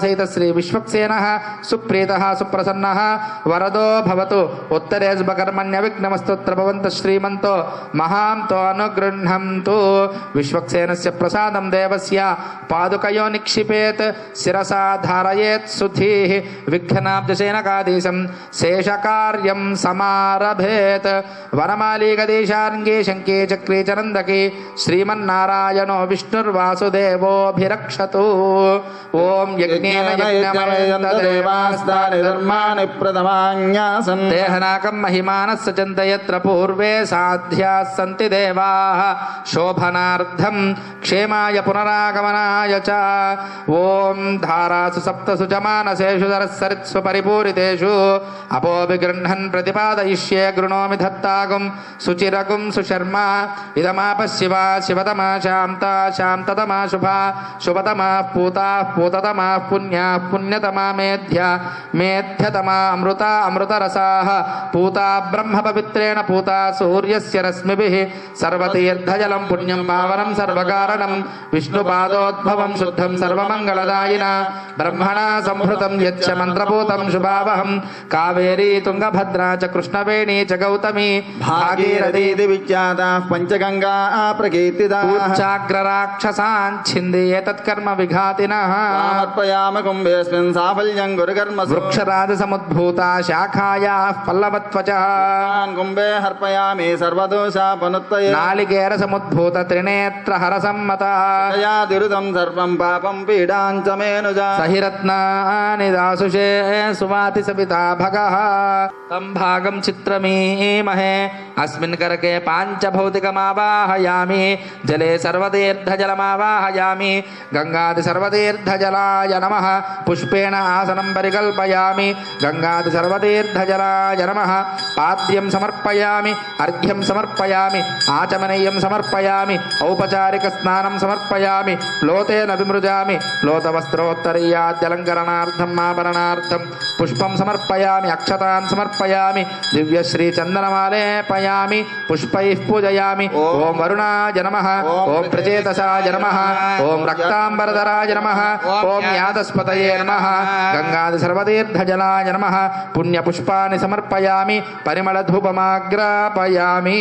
सहित श्री विश्वक्सेनः सुप्रीतः सुप्रसन्नः वरदो भवतु उत्तरे शुभकर्मण्य विघ्नमस्तुत्र भवन्तु श्रीमन्तो महान्तो अनुगृह्णन्तु विश्वक्सेनस्य प्रसादं देवस्य पादुकयो निक्षिपेत् शिरसा धारयेत् सुधीः विघ्नाब्जसेनकाधीशं शेषकार्यं समारभेत् वनमाली गदेशार्ङ्गे शङ्के चक्रे चरन्दके श्रीमन्नारायणो विष्णुर्वासुदेवोऽभिरक्षतु ओम यज्ञेन देवास्तानि धर्माणि प्रथमान्यासन् देहनाकं महिमानस्य चिन्तयत्र पूर्वे साध्याः सन्ति देवाः शोभनार्थं क्षेमाय पुनरागमनाय च ओम धारासु सप्तसु च मानसेषु सरस्सरित्सु परिपूरितेषु अपोऽभिगृह्णन् प्रतिपादयिष्ये गृणोमि दत्तागुं सुचिरगुं सुशर्मा इदमापः शिवा शिवतमा शान्ता शान्ततमा शुभा शुभतमा पूता पूततमा पुण्या पुण्यतमा मेध्या मेध्यतमा अमृता अमृतरसाः पूता ब्रह्म पवित्रेण पूता सूर्यस्य रश्मिभिः सर्वतीर्थजलं पुण्यं पावनं सर्वकारणं विष्णुपादोद्भवं शुद्धं सर्वमङ्गलदायिना ब्रह्मणा संहृतं यच्च मन्त्रपूतं शुभावहं कावेरी तुङ्गभद्रा च कृष्णवेणी च गौतमी भागीरथी विख्याताः पञ्चगङ्गा प्रकीर्तिताः उच्चाग्रराक्षसान् छिन्दे तत्कर्म विघातिनः समर्पयामि कुम्भेऽस्मिन् साफल्यं गुरुकर्मसु वृक्षराजसमुद्भूता शाखायाः पल्लवत्वचः कुम्भे हर्पयामि सर्वदोषापनुत्तये नालिकेरसमुद्भूत त्रिनेत्रहरसम्मतः या दुरितं सर्वं पापं पीडां च मेनुजा सहिरत्नानि दासुषे सुवाति सविता भगः तं भागं चित्रमीमहे अस्मिन् करके पाञ्चभौतिकमावाहयामि जले सर्वतीर्थजलमावाहयामि गंगादि सर्वतीर्थजलाय नमः पुष्पेण आसनं परिकल्पयामि गंगादि सर्वतीर्थजलाय नमः पाद्यं समर्पयामि अर्घ्यं समर्पयामि आचमनीयं समर्पयामि औपचारिक स्नानं समर्पयामि लोतेन विमृजामि लोतवस्त्रोत्तरीयाद्यलङ्करणार्थम् आभरणार्थं पुष्पं समर्पयामि अक्षतान् समर्पयामि दिव्यश्री चन्दनमालेपयामि पुष्पैः पूजयामि ओम वरुणाय नमः ओम प्रचेतसाय नमः ओम रक्तांबरधराय नमः ओम यादस्पतये नमः गंगादि सर्वतीर्थजलाय नमः पुण्यपुष्पाणि समर्पयामि परिमलधूपमाग्रापयामि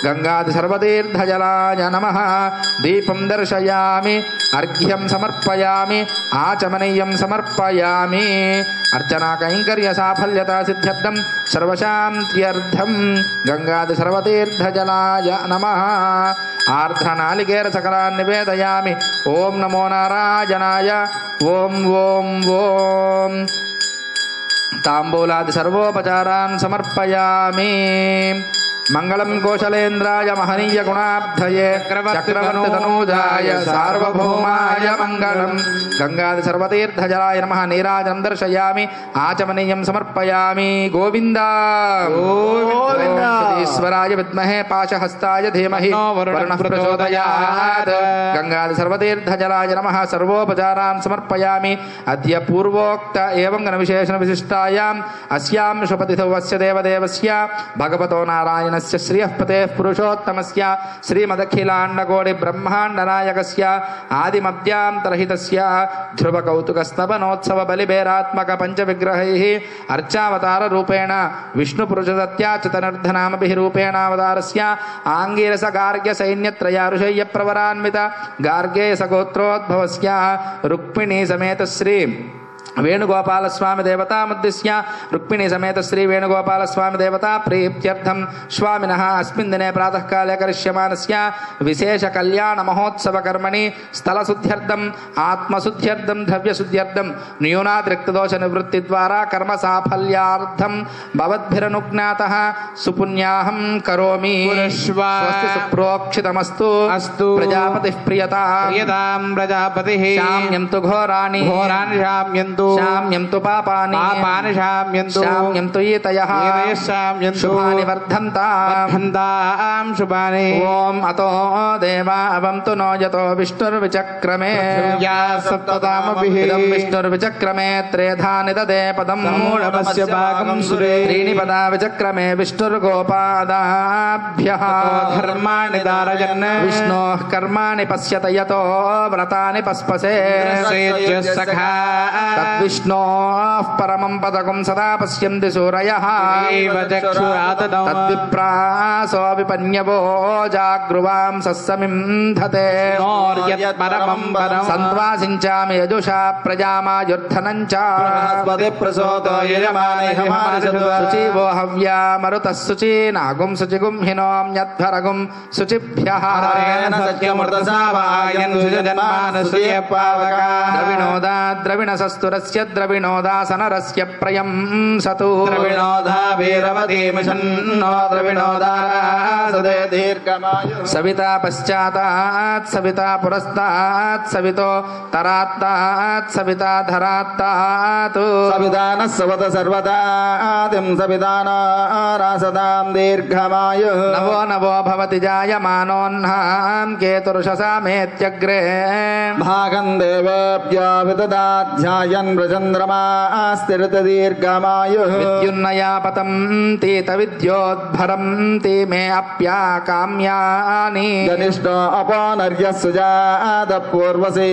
गंगादि सर्वतीर्थजलाय नमः दीपं दर्शयामि अर्घ्यं समर्पयामि आचमनीयं समर्पयामि अर्चना कैंकर्य साफल्यता सिद्ध्यर्थं सर्वशान्त्यर्थं गंगादि सर्वतीर्थजलाय नमः आर्द्रनालिकेर सकलान् निवेदयामि ओम नमो नारायणाय ओम ओम ओम तांबूलादि सर्वोपचारान् समर्पयामि मंगलम कौशलेन्द्राय महनीय गुणाब्धये चक्रवर्ति तनूजाय सार्वभौमाय मंगलम गंगादि सर्वतीर्थजलाय नमः नीराजनं दर्शयामि आचमनीयं समर्पयामि गोविंदा गोविंदा ईश्वराय विद्महे पाशहस्ताय धीमहि वर्णः प्रचोदयात् गंगादि सर्वतीर्थजलाय नमः सर्वोपचारान् समर्पयामि अद्य पूर्वोक्त एवं गणविशेषण विशिष्टायाम् अस्यां शुभतिथौ अस्य देवदेवस्य भगवतो नारायण श्रियःपतेः पुरुषोत्तमस्य श्रीमदखिलाण्डकोटि ब्रह्माण्डनायकस्य आदिमध्यान्तरहितस्य ध्रुवकौतुकस्तवनोत्सव बलिभेरात्मक पंचविग्रहैः अर्चावतार रूपेण विष्णुपुरुषदत्याच्युतनिर्धनामभिः रूपेणावतारस्य आङ्गीरस गार्ग्य सैन्यत्रयारुषय्य प्रवरान्वित गार्गेय सगोत्रोद्भवस्य रुक्मिणी समेत श्री वेणुगोपाल स्वामी देवता मुद्दिश्य रुक्मिणी समेत श्री वेणुगोपाल स्वामी देवता प्रीत्यर्थं स्वामिनः अस्मिन् दिने प्रातः काले करिष्यमानस्य विशेष कल्याण महोत्सव कर्मणि स्थलशुद्ध्यर्थम् आत्मशुद्ध्यर्थं द्रव्यशुद्ध्यर्थं न्यूनातिरिक्तदोष निवृत्ति द्वारा कर्म साफल्यार्थं भवद्भिरनुज्ञातः सुपुण्याहं करोमि स्वस्ति सुप्रोक्षितमस्तु अस्तु प्रजापतिः प्रियतां प्रजापतिः शाम्यन्तु घोराणि शाम्यन्तु శామ్యంతు శామ్యంతు పాపాని పాపాని శామ్యంతు శామ్యంతు ఈతయః ఏతయః శామ్యంతు శుభాని వర్ధంతాం వర్ధంతాం శుభాని ఓం అతో దేవా అవంతు నో యతో విష్ణుర్విచక్రమే యా సప్తతామభిః ఇదం విష్ణుర్విచక్రమే త్రేధాని దదే పదం సమూఢమస్య భాగం సురే త్రీణి పదా విచక్రమే విష్ణుర్గోపాదాభ్యః ధర్మాణి దారయన్ విష్ణోః కర్మాణి పశ్యత యతో వ్రతాని పస్పసే సఖా తద్విష్ణోః పరమం పదకం సదా పశ్యంతి సూరయః చక్షురాతదం తద్విప్రాసో విపన్యవో జాగృవాం సస్సమింధతే పరమం పరం సంత్వాసించామి యజుషా ప్రజామాయుర్ధనం చ బృహస్పతి ప్రసోదో యజమానః శుచివో హవ్యా మరుతః శుచి నాగుం శుచిగుం హినోమ్యధ్వరగుం శుచిభ్యః హరేణ సత్యమృతసావాయన్ సుజన్మానస్య పావకా ద్రవిణోదా ద్రవిణసస్తురస్య ద్రవిణోదాసనరస్య ప్రయం సతు ద్రవిణోదా వీరవతీమిషన్నో ద్రవిణోదారాసదే దీర్ఘమాయు సవితా పశ్చాతాత్ సవితా పురస్తాత్ సవితో తరాత్తాత్ సవితా ధరాత్తాత్ సవిధాన సవత సర్వదాదిం సవిధానారాసదాం దీర్ఘమాయు నవో నవో భవతి జాయమానోన్హాం కేతుర్షసామేత్యగ్రే భాగం దేవేభ్యో విదదాధ్యాయన్ ప్రచంద్రమాస్తిరత దీర్ఘమాయు విద్యున్నయాపతం తీత విద్యోద్భరం తీ మే అప్యా కామ్యాని జనిష్టో అపోనర్య సుజాత పూర్వసే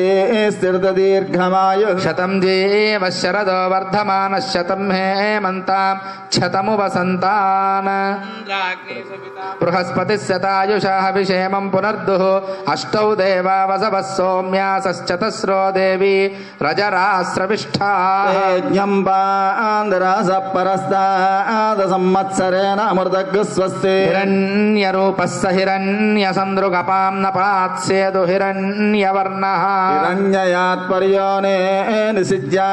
స్థిరత దీర్ఘమాయు శతం జీవ శరదో వర్ధమాన శతం హేమంతాం శతము వసంతాన్ బృహస్పతి శతాయుషా విషేమం పునర్దుః అష్టౌ దేవా వసవః సోమ్యాసశ్చతస్రో దేవి రజరాశ్రవిష్ఠా యజ్ఞం పాందరాస పరస్తాద సంవత్సరేణ అమృతగ్గు స్వస్తి హిరణ్యరూపః స హిరణ్యసందృగపాం న పాత్స్యేదు హిరణ్యవర్ణః హిరణ్యయాత్పర్యోనే నిసిజ్యా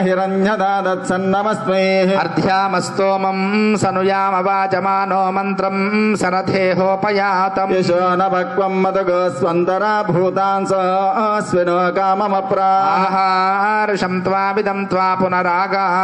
హిరణ్యదాదత్సన్నమస్మై అర్ధ్యామస్తోమం సనుయామవాచమానో మంత్రం సరథేహోపయాతం యశో న భక్వం మదగోస్వంతరా భూతాన్ స్వినో కామమప్రా ఆహారుషం త్వావిదం త్వా పునరాగాః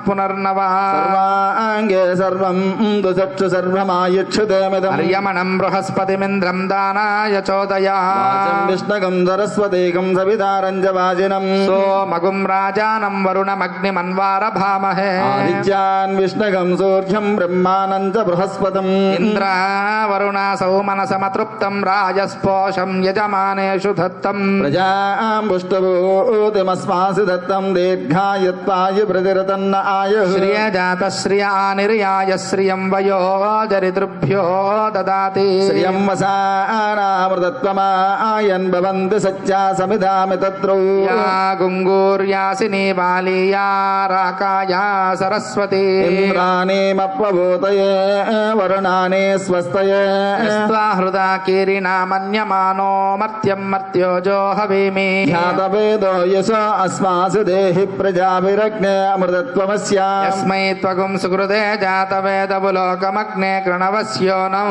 పునర్నవా సర్వాంగే సర్వం దుచక్షు సర్వమాయుక్షుదేమిదం హర్యమణం బృహస్పతిమింద్రం దానాయ చోదయా వాచం విష్ణగం సరస్వతీకం సవితారంజ వాజినం సోమగుం రాజానం వరుణమగ్నిమన్వారభామహే ఆదిత్యాన్ విష్ణగం సూర్యం బ్రహ్మానం చ బృహస్పతం ఇంద్రావరుణాసౌ మనసమతృప్తం రాజస్పోషం యజమానేషు దత్తం ప్రజాం పుష్టభూతిమస్మాసి దత్తం దీర్ఘాయుత్వాయు ప్రతిరతన్న ఆయు శ్రియజాత శ్రియ నిర్యాయ శ్రియం వయో జరితృభ్యో దదాతి శ్రియం వసానామృతత్వమాయన్ భవంతి సత్యా సమిధామి తత్రౌ యా గుంగూర్యాసిని బాలీయా రాకాయా సరస్వతి ఇంద్రాణీమప్రభూతయే వరుణాని స్వస్తయే యస్త్వా హృదా కీరిణా మన్యమానో మర్త్యం మర్త్యోజో హవిమి ఖ్యాతవేదో యశో అస్మాసు దేహి ప్రజాభిరగ్నే అమృతత్వమస్యా యస్మై త్వగుం సుకృతే జాతవేదబులోకమగ్నే కృణవస్యోనౌ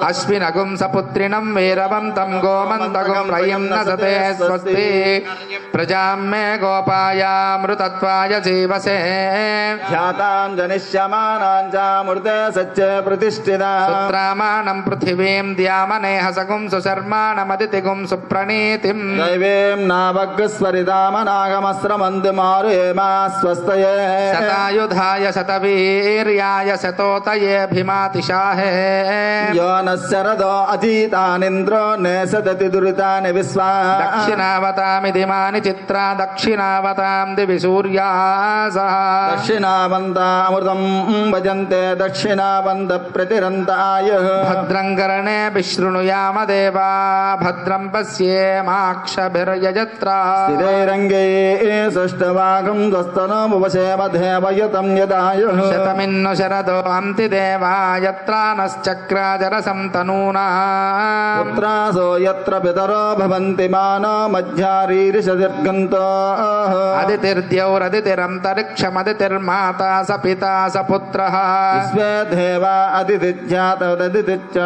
అశ్వినగుం సపుత్రిణం వీరవంతం గోమంతగుం రయం నసతే స్వస్తి ప్రజాం మే గోపాయామృతత్వాయ జీవసే ఖ్యాతాం జనిష్యమానాం చామృతే సత్యే ప్రతిష్ఠితా సుత్రామాణం పృథివీం ద్యామనేహసగుం సుశర్మాణమదితిగుం సుప్రణీతిం దైవేం నాభగ్గస్వరిదామనాగమస్రమంది మారుయేమా స్వస్తయే శతాయుధాయ శతవీర్యాయ శతోతయే భీమాతిశాహే యో నశరదో అజీతానింద్రో నేసదతి దురితాని విశ్వా దక్షిణావతామి దిమాని చిత్రా దక్షిణావతాం దివి సూర్యాసః దక్షిణావంతామృతం భజంతే దక్షిణావంత ప్రతిరంతాయ భద్రం కర్ణే విశృణుయామ దేవా భద్రం పశ్యేమాక్షభిర్యజత్రా స్థిరైరంగే సృష్టవాగం ధ్వస్తనోముపశేమ దేవయతం యదాయు శతమిన్ను శరదో అంతి దేవా యత్రానశ్చక్రాజరసం తనూనా పుత్రాసో యత్ర పితరో భవంతి మానో మధ్యారీరిషదీర్ఘంతో అదితిర్ద్యౌరదితిరంతరిక్షమదితిర్మాతా స పితా స పుత్రః విశ్వే దేవా అతిథిజ్ఞాతదితిచ్చ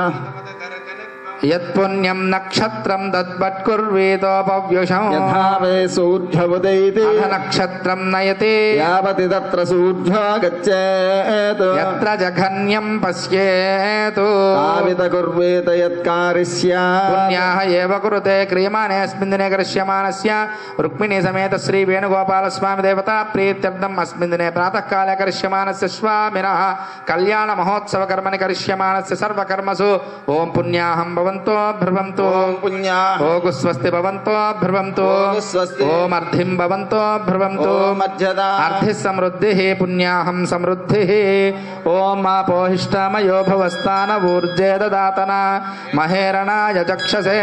యత్పుణ్యం నక్షత్రం తద్వత్కుర్వీతోపవ్యుషం యథా వే సూర్ధ్యముదైతి నక్షత్రం నయతే యావతి తత్ర సూర్ధ్యో గచ్చేత్ యత్ర జఘన్యం పశ్యేతు తావిత కుర్వేత యత్కారిష్యాత్ పుణ్యాః ఏవ కురుతే క్రియమాణేऽస్మిన్ దినే కరిష్యమాణస్య రుక్మిణీ సమేత శ్రీ వేణుగోపాల స్వామి దేవతా ప్రీత్యర్థం అస్మిన్ దినే ప్రాతఃకాలే కరిష్యమాణస్య స్వామినః కళ్యాణ మహోత్సవ కర్మణి కరిష్యమాణస్య సర్వకర్మసు ఓం పుణ్యాహం భవంతో భ్రువంతో ఓం పుణ్యాః ఓగు స్వస్తి భవంతో భ్రువంతో ఓం స్వస్తి ఓం అర్ధిం భవంతో భ్రువంతో ఓం మధ్యదా అర్ధి సమృద్ధి పుణ్యాహం సమృద్ధి ఓం ఆపోహిష్టామయో భవస్థాన ఊర్జే దదాతన మహేరణాయ చక్షసే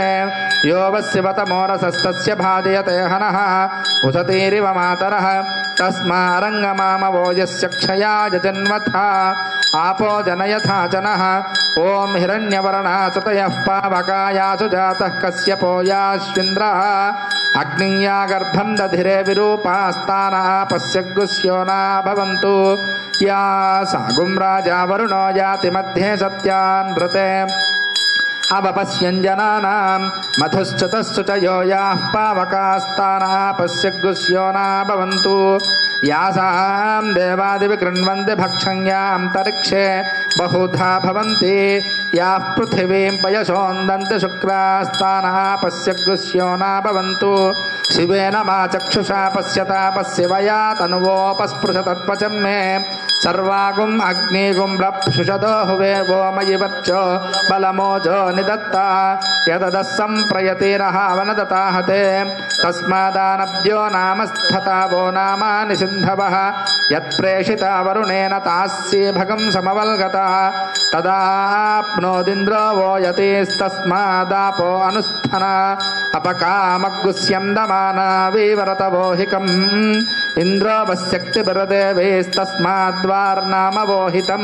యో వస్యవతమోరసస్తస్య భాజయతే హనః ఉసతీరివ మాతరః తస్మారంగమామవోజస్య క్షయాయ జన్మథ ఆపో జనయథా జనః ఓం హిరణ్యవర్ణాసుతయః పావకాయాసు జాతః కశ్యపోయాశ్వింద్రః అగ్నియా గర్భం దధిరే విరూపాస్తానా పశ్యగ్గుస్యోనా భవంతు యా సాగుం రాజా వరుణో యాతి మధ్యే సత్యాన్ృతే అవపశ్యంజనానాం మధుశ్చతస్సు చ యో యాః పావకాస్తానా పశ్యగ్గుస్యోనా భవంతు యాసాం దేవాదివికృణ్వంతి భక్షణ్యాంతరిక్షే బహుధా భవంతి యాః పృథివీం పయసోందంతి శుక్రాస్తానా పశ్యగ్గుస్యోనా భవంతు శివేన మా చక్షుషా పశ్యతా పశ్యవయా తనువోపస్పృశతత్వచం మే సర్వాగుం అగ్నిగుం రప్సుషదో హువే వోమయి వర్చో బలమోజో నిదత్త యదదస్సం ప్రయతిరహావనదతాహతే తస్మాదానభ్యో నామస్థతా వో నామాని సింధవః యత్ప్రేషితా వరుణేన తాస్సే భగం సమవల్గత తదాప్నోదింద్రో వో యతేస్తస్మాదాపో అనుస్థన అపకామగ్గుస్యం దమానా వీవరతవోహికం ఇంద్రో వశక్తిభిరదేవేస్తస్మాద్వార్నామవోహితం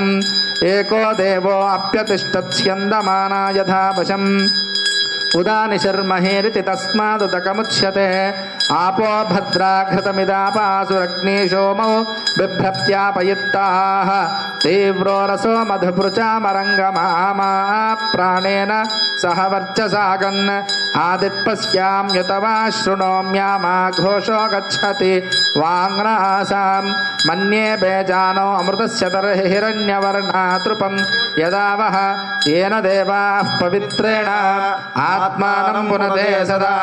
ఏకో దేవో అప్యతిష్టత్స్యందమానా యథా వశం ఉదానిశర్మహేరితి తస్మాదుదకముచ్యతే ఆపో భద్రాఘృతమిదాపాసురగ్ని సోమౌ బిభ్రత్యాపయుక్తాః తీవ్రో రసో మధుపృచామరంగమామా ప్రాణేన సహ వర్చసాగన్ ఆదిత్పశ్యామ్యుతవా శృణోమ్యామా ఘోషో గచ్చతి వాంగ్నాసాం మన్యే బేజానో అమృతస్య తర్హి హిరణ్యవర్ణాతృపం యదావహ ఏన దేవాః పవిత్రేణ ఆత్మానం పునతే సదా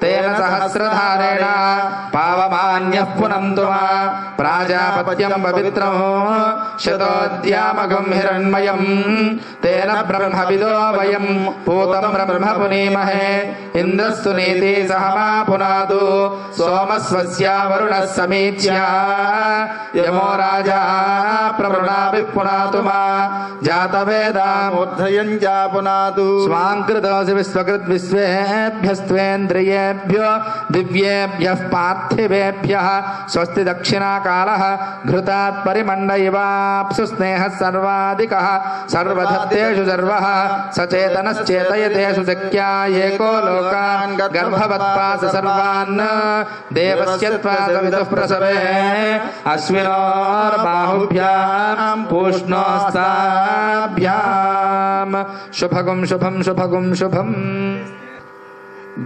తేన సహస్రధారేణ పావమాన్యః పునంతు మా ప్రాజాపత్యం పవిత్రం శతోద్యామగం హిరణ్మయం తేన బ్రహ్మవిదో వయం పూతం బ్రహ్మ పునీమహే ఇంద్రస్తు నీతి సహమా పునాదు సోమస్వస్య వరుణః సమీచ్య యమో రాజా ప్రవృణాభిః పునాతు మా జాతవేదాం ఊర్ధయంజా పునాదు స్వాంకృతోసి విశ్వకృత్ విశ్వేభ్యస్త్వేంద్రియేభ్యో దివ్యేభ్యః పార్థివేభ్యః స్వస్తి దక్షిణాకాలః ఘృతాత్ పరిమండయివాప్సు స్నేహः సర్వాధికः సర్వధత్తేషు సర్వः సచేతనశ్చేతయతేషు శక్యా ఏకో లోకాన్ గర్భవత్పాస సర్వాన్ దేవస్య త్వాదవిదుః ప్రసవే అశ్వినోర్బాహుభ్యాం పూష్ణోస్తాభ్యాం శుభగం శుభం శుభగం శుభం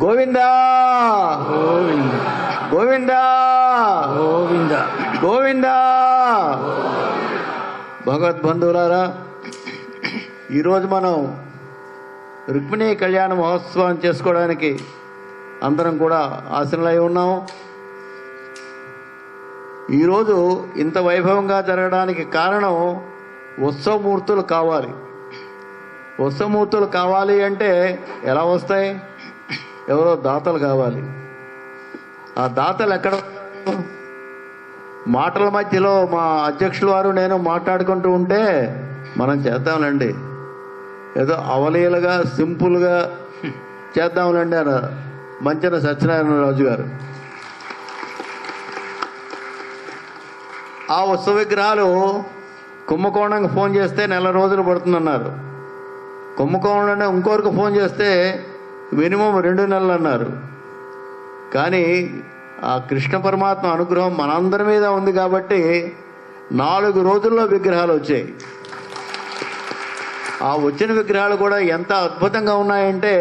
గోవిందా గోవిందా గోవింద గోవిందా భగవద్బంధువులారా, ఈరోజు మనం రుక్మిణీ కళ్యాణ మహోత్సవం చేసుకోవడానికి అందరం కూడా ఆసనలై ఉన్నాము. ఈరోజు ఇంత వైభవంగా జరగడానికి కారణం ఉత్సవమూర్తులు కావాలి. ఉత్సవమూర్తులు కావాలి అంటే ఎలా వస్తాయి? ఎవరో దాతలు కావాలి. ఆ దాతలు ఎక్కడ? మాటల మధ్యలో మా అధ్యక్షుల వారు నేను మాట్లాడుకుంటూ ఉంటే మనం చేద్దాంలేండి, ఏదో అవలీలగా సింపుల్గా చేద్దాంలేండి అన్నారు మంచన సత్యనారాయణరాజు గారు. ఆ ఉత్సవ విగ్రహాలు కుంభకోణంకి ఫోన్ చేస్తే నెల రోజులు పడుతుందన్నారు. కుంభకోణంలోనే ఇంకోరికి ఫోన్ చేస్తే మినిమం 2 నెలలు అన్నారు. కానీ ఆ కృష్ణ పరమాత్మ అనుగ్రహం మనందరి మీద ఉంది కాబట్టి 4 రోజుల్లో విగ్రహాలు వచ్చాయి. ఆ వచ్చిన విగ్రహాలు కూడా ఎంత అద్భుతంగా ఉన్నాయంటే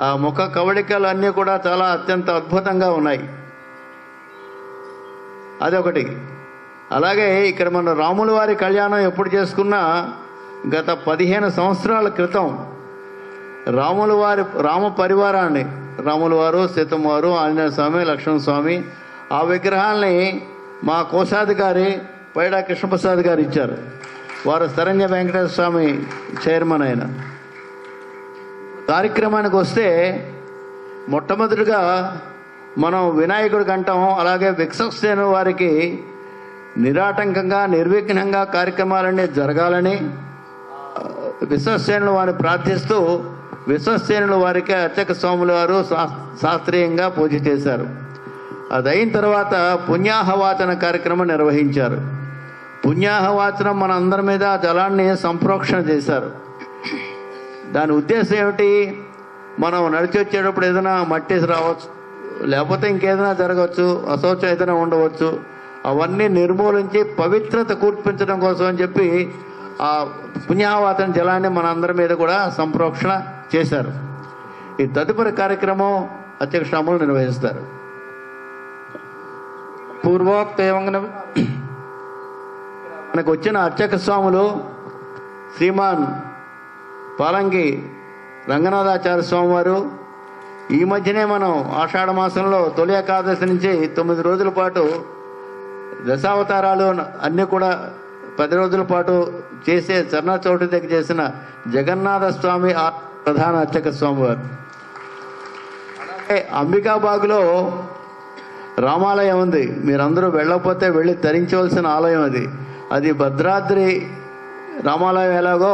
ఆ ముఖ కవళికలు అన్నీ కూడా చాలా అత్యంత అద్భుతంగా ఉన్నాయి. అదొకటి. అలాగే ఇక్కడ మన రాముల వారి కళ్యాణం ఎప్పుడు చేసుకున్నా గత 15 సంవత్సరాల క్రితం రామ పరివారాన్ని, రాముల వారు, సీతమ్మ వారు, ఆంజనేయ స్వామి, లక్ష్మణ స్వామి, ఆ విగ్రహాల్ని మా కోశాధికారి పైడా కృష్ణప్రసాద్ గారు ఇచ్చారు. వారు స్థరణ్య వెంకటేశ్వర స్వామి చైర్మన్ అయిన. కార్యక్రమానికి వస్తే మొట్టమొదటిగా మనం వినాయకుడికి అంటాం. అలాగే విశ్వక్సేన వారికి నిరాటంకంగా నిర్విఘ్నంగా కార్యక్రమాలన్నీ జరగాలని విశ్వక్సేనుల వారిని ప్రార్థిస్తూ విశ్వక్సేనుల వారికి అర్చక స్వాముల వారు శాస్త్రీయంగా పూజ చేశారు. అది అయిన తర్వాత పుణ్యాహవాచన కార్యక్రమం నిర్వహించారు. పుణ్యాహవాచనం మన అందరి మీద జలాన్ని సంప్రోక్షణ చేశారు. దాని ఉద్దేశం ఏమిటి? మనం నడిచి వచ్చేటప్పుడు ఏదైనా మట్టి రావచ్చు, లేకపోతే ఇంకేదైనా జరగవచ్చు, అశౌచం ఏదైనా ఉండవచ్చు. అవన్నీ నిర్మూలించి పవిత్రత కూర్పించడం కోసం అని చెప్పి ఆ పుణ్యాహవాచన జలాన్ని మన అందరి మీద కూడా సంప్రోక్షణ చేశారు. ఈ తదుపరి కార్యక్రమం అర్చక స్వాములు నిర్వహిస్తారు. పూర్వోక్త మనకు వచ్చిన అర్చక స్వాములు శ్రీమాన్ పాలంగి రంగనాథాచార్య స్వామి వారు. ఈ మధ్యనే మనం ఆషాఢ మాసంలో తొలి ఏకాదశి నుంచి 9 రోజుల పాటు దశావతారాలు అన్నీ కూడా 10 రోజుల పాటు చేసే చరణ చోటు దగ్గర చేసిన జగన్నాథ స్వామి ప్రధాన అర్చక స్వామి వారు. అలాగే అంబికాబాగులో రామాలయం ఉంది. మీరందరూ వెళ్ళకపోతే వెళ్ళి తరించవలసిన ఆలయం అది. అది భద్రాద్రి రామాలయం ఎలాగో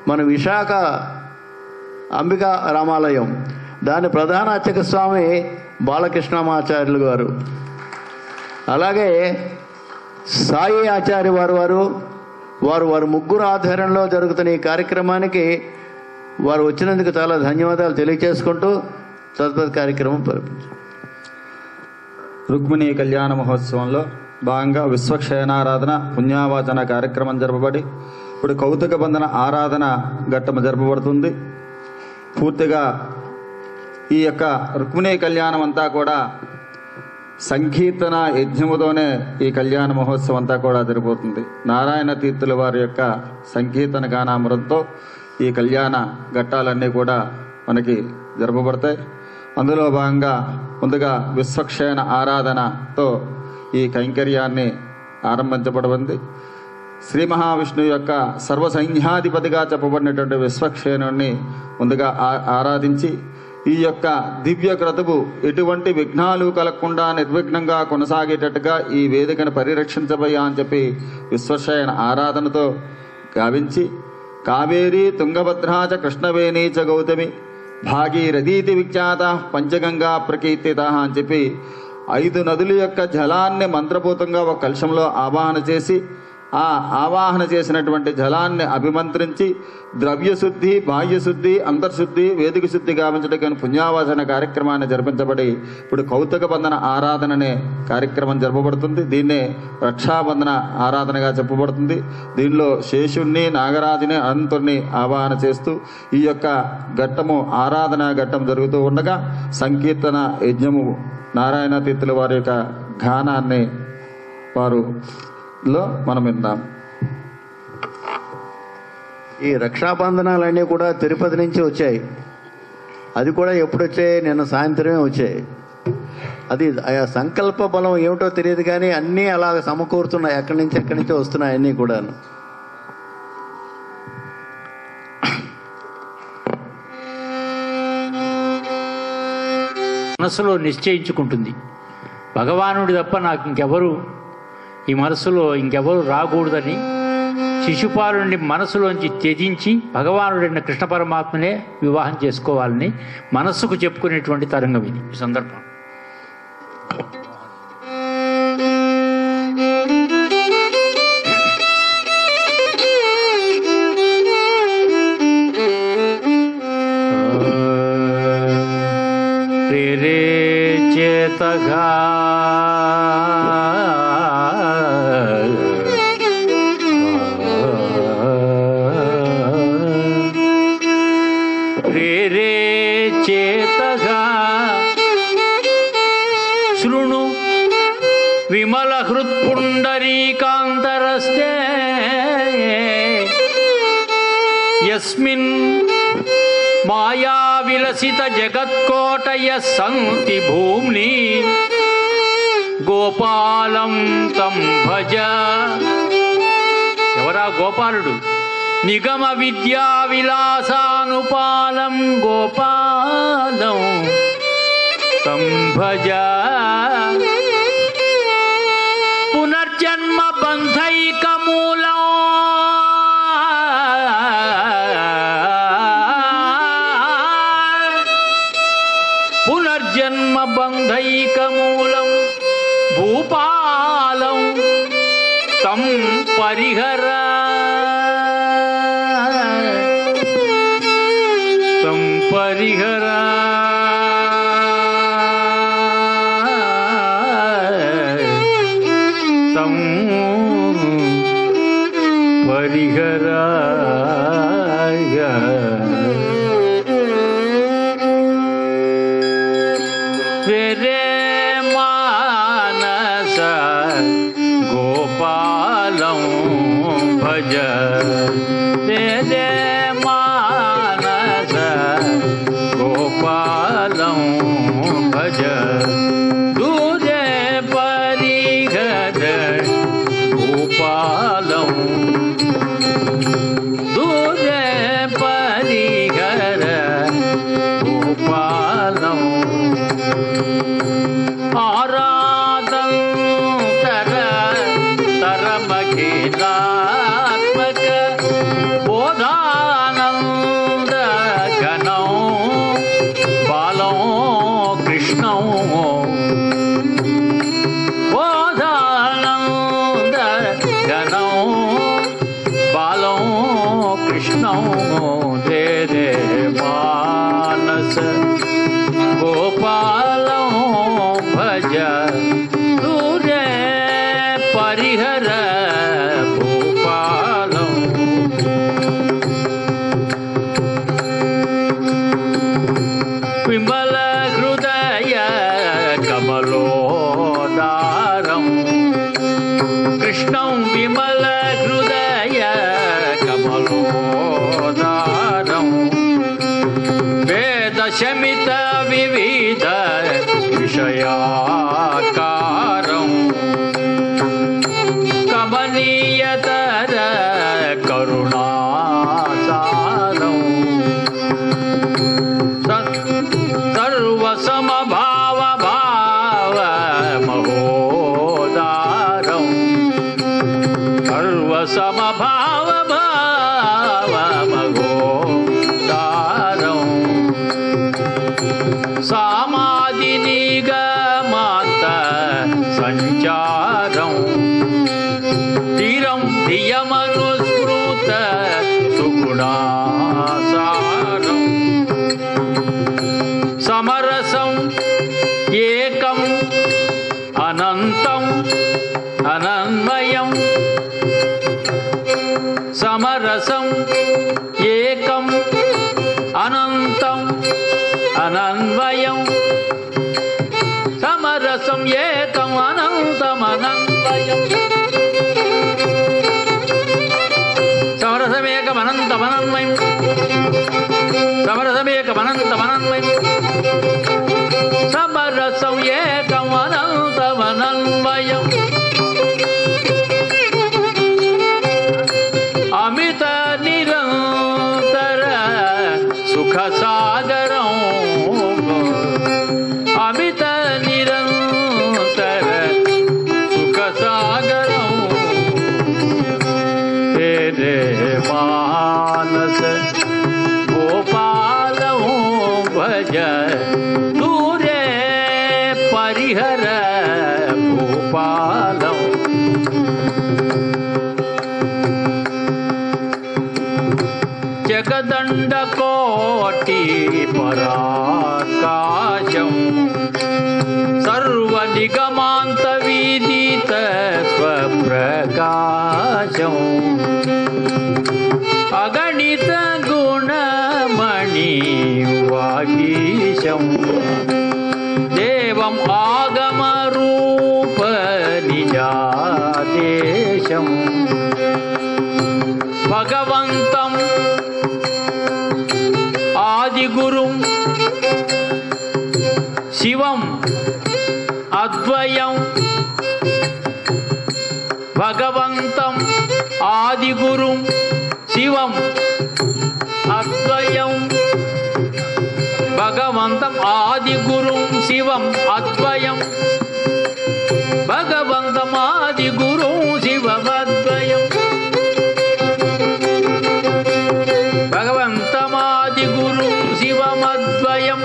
మన విశాఖ అంబికా రామాలయం, దాని ప్రధాన అర్చక స్వామి బాలకృష్ణమాచార్యులు గారు. అలాగే సాయి ఆచార్య వారు ముగ్గురు ఆధ్వర్యంలో జరుగుతున్న ఈ కార్యక్రమానికి వారు వచ్చినందుకు చాలా ధన్యవాదాలు తెలియజేసుకుంటూ తదుపరి కార్యక్రమం పరిపించారు. రుక్మిణీ కళ్యాణ మహోత్సవంలో భాగంగా విశ్వక్షయనారాధన పుణ్యావాచన కార్యక్రమం జరపబడి ఇప్పుడు కౌతుక బంధన ఆరాధన ఘట్టం జరపబడుతుంది. పూర్తిగా ఈ యొక్క రుక్మిణీ కళ్యాణం అంతా కూడా సంకీర్తన యజ్ఞముతోనే ఈ కళ్యాణ మహోత్సవం అంతా కూడా జరిగిపోతుంది. నారాయణ తీర్థుల వారి యొక్క సంకీర్తన గానామృతంతో ఈ కళ్యాణ ఘట్టాలన్నీ కూడా మనకి జరపబడతాయి. అందులో భాగంగా ముందుగా విశ్వక్షయన ఆరాధనతో ఈ కైంకర్యాన్ని ఆరంభించబడింది. శ్రీ మహావిష్ణువు యొక్క సర్వసైన్యాధిపతిగా చెప్పబడినటువంటి విశ్వక్షయనుడిని ముందుగా ఆరాధించి ఈ యొక్క దివ్య క్రతువు ఎటువంటి విఘ్నాలు కలగకుండా నిర్విఘ్నంగా కొనసాగేటట్టుగా ఈ వేదికను పరిరక్షించబోయా అని చెప్పి విశ్వక్షయన ఆరాధనతో గావించి కావేరీ తుంగభద్రాచ కృష్ణవేణీ చ గౌతమి భాగీరథీతి విఖ్యాత పంచగంగా ప్రకీర్తిత అని చెప్పి 5 నదుల యొక్క జలాన్ని మంత్రపూతంగా ఒక కలశంలో ఆవాహన చేసి ఆ ఆవాహన చేసినటువంటి జలాన్ని అభిమంత్రించి ద్రవ్యశుద్ధి, బాహ్యశుద్ధి, అంతర్శుద్ధి, వేదిక శుద్ధి గావించడానికి పుణ్యావాసన కార్యక్రమాన్ని జరిపించబడి ఇప్పుడు కౌతుక బంధన ఆరాధన అనే కార్యక్రమం జరపబడుతుంది. దీన్నే రక్షాబంధన ఆరాధనగా చెప్పబడుతుంది. దీనిలో శేషుణ్ణి, నాగరాజుని, అనంతుణ్ణి ఆవాహన చేస్తూ ఈ యొక్క ఘట్టము ఆరాధన ఘట్టం జరుగుతూ ఉండగా సంకీర్తన యజ్ఞము నారాయణ తీర్థుల వారి యొక్క గానాన్ని వారులో మనం విందాం. ఈ రక్షాబంధనాలన్నీ కూడా తిరుపతి నుంచి వచ్చాయి. అది కూడా ఎప్పుడు వచ్చాయి? నిన్న సాయంత్రమే వచ్చాయి. అది ఆ సంకల్ప బలం ఏమిటో తెలియదు కానీ అన్నీ అలా సమకూరుతున్నాయి. ఎక్కడి నుంచో వస్తున్నాయి అన్నీ కూడా. మనసులో నిశ్చయించుకుంటుంది, భగవానుడి తప్ప నాకు ఇంకెవరు ఈ మనసులో ఇంకెవరు రాకూడదని. శిశుపాలుని మనసులోంచి త్యజించి భగవానుడైన కృష్ణ పరమాత్మనే వివాహం చేసుకోవాలని మనస్సుకు చెప్పుకునేటువంటి తరంగం ఇది ఈ సందర్భం. ప్రేరేచేతగా విమల హృత్పుండరీకాంతరస్తే యస్మిన్ మాయా విలసిత జగత్కోటయ సంతి భూమ్ని గోపాలం తం భజ. ఎవరా గోపాలుడు? నిగమ విద్యా విలాసానుపాలం గోపాలం తం భజ. పునర్జన్మ బంధైకమూలం పునర్జన్మ బంధైకమూలం భూపాలం తం పరిహర. తం పరిహర. తం పరిహర. వేరే మానస గోపాలం భజ. వేరే మానస గోపాలం భజ. దూరే పరిహర భూపాలం. దూరే పరిహర భూపాలం. ఆరాధంతర తరమఖిలాత్మక బోధానంద ఘనం బాలం కృష్ణం. బోధానంద ఘనం బాలం కృష్ణం. దే దే మానస గోపాలం భజ. దూరే పరిహర భూపాలం. విమల హృదయ కమలోదారం కృష్ణం. విమల హృదయ కమలోదారం. వేద శమిత వివిధ విషయాకారం. కమనీయతర కరుణాసారం. సర్వసమభావ భావ మహోదారం. సర్వసమభావ భావ మహోదారం. సామాధి నిగమాంత సంచారం. తీరం ధియమనుస్మృత సుగుణాసారం. సమరసం ఏకం అనంతం అనన్వయం. సమరసం ఏకం అనంతం అనన్వయం. సమరసం ఏకం అనంతం అనన్వయం. సమరసమేకమనంతమనన్వయం. సమరసమేకమనంతమనన్వయం. సమరసం ఏకం అనంతమనన్వయం. అమిత నిరంతర సుఖ సాగరం. అమిత నిరంతర సుఖ సాగరం. రే మానస గోపాలం భజ. దూరే పరిహర భూపాలం. జగదండ కోటి పరాకాశం. సర్వ నిగమాంత విదిత స్వప్రకాశం. అగణిత గుణమణి వాగీశం. దేవం ఆగమ రూప అఖిలేశం భగవంతం ఆదిగురుం శివం అద్వయం భగవంతం ఆదిగురుం శివం అద్వయం భగవంతం ఆదిగురుం శివం అద్వయం భగవంతం ఆదిగురుం శివమద్వయం భగవంతం ఆదిగురుం శివమద్వయం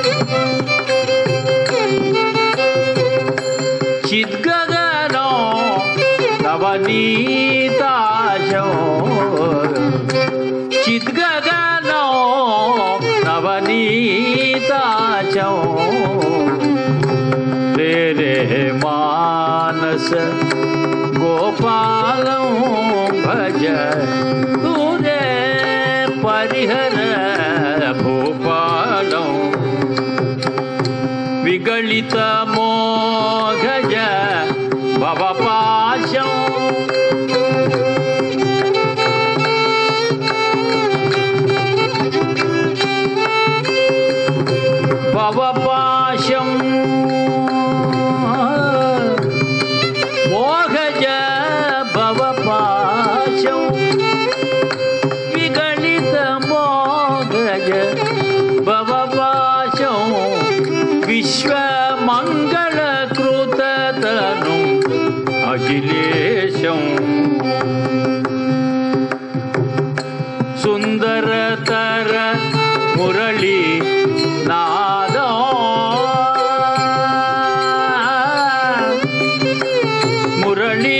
చిద్గగనో నవనీతాశో చిద్గగనో నవనీతాశో రే రే మానస గోపాలం భజ తూరే పరిహర భూపాలం విగళిత మోఘజ భవపాశం భవపాశం మోఘజ భవపాశం విగళిత మోఘజ భవపాశం విశ్వమంగళకృతతను అఖిలేశం సుందరతర మురళి నాదం మురళి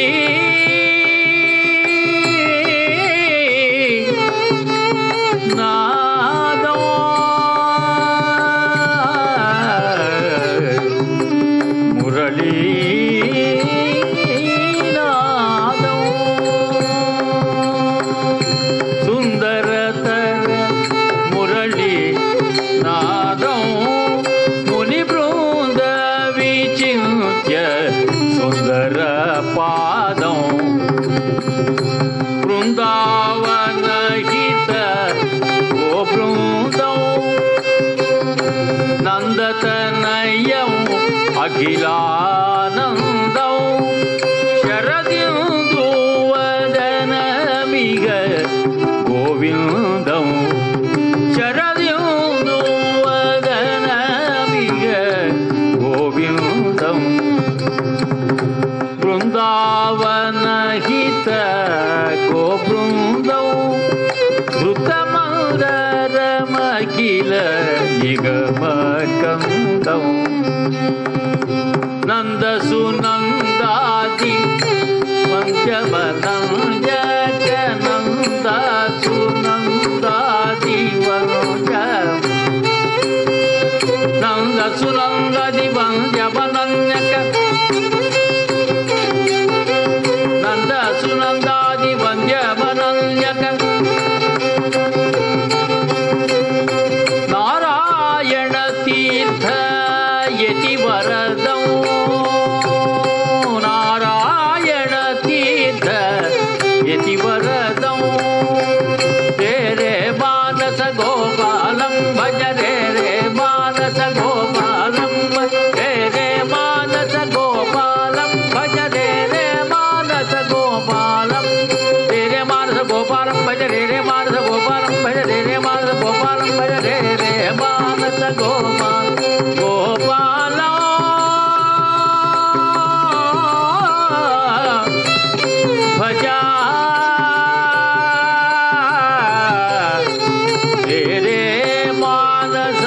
నాదం మురళి నాదం సుందరతర మురళి నాదం ముని బృంద విచింత్య సుందర పాదం బృందావన హిత ఓ బృందం నందతనయం అఖిలానందం శరదిందువదనమిగ గోవిందం శరదిందువదనమిగ గోవిందం బృందావన హిత గో బృందం ధృతమరమఖిల నిగమకందం నందసునందాది వంశవనంజక నందసునందాది వంశ నందసునందాది వంశవనంజక నందసునందాది వంశవనంజక నారాయణ తీర్థ యతి వరదం నారాయణ తీర్థ యతి వరదం రే రే మానస గోపాలం భజ రే రే మానస గోపాలం రే రే మానస గోపాలం భజ రే రే మానస గోపాలం రే రే మానస గోపాలం భజ రే రే మానస గోపాలం భజ రే రే మానస గోపాలం భజ రే రే మానస గోపాలం గోపాలం భజ రే రే మానస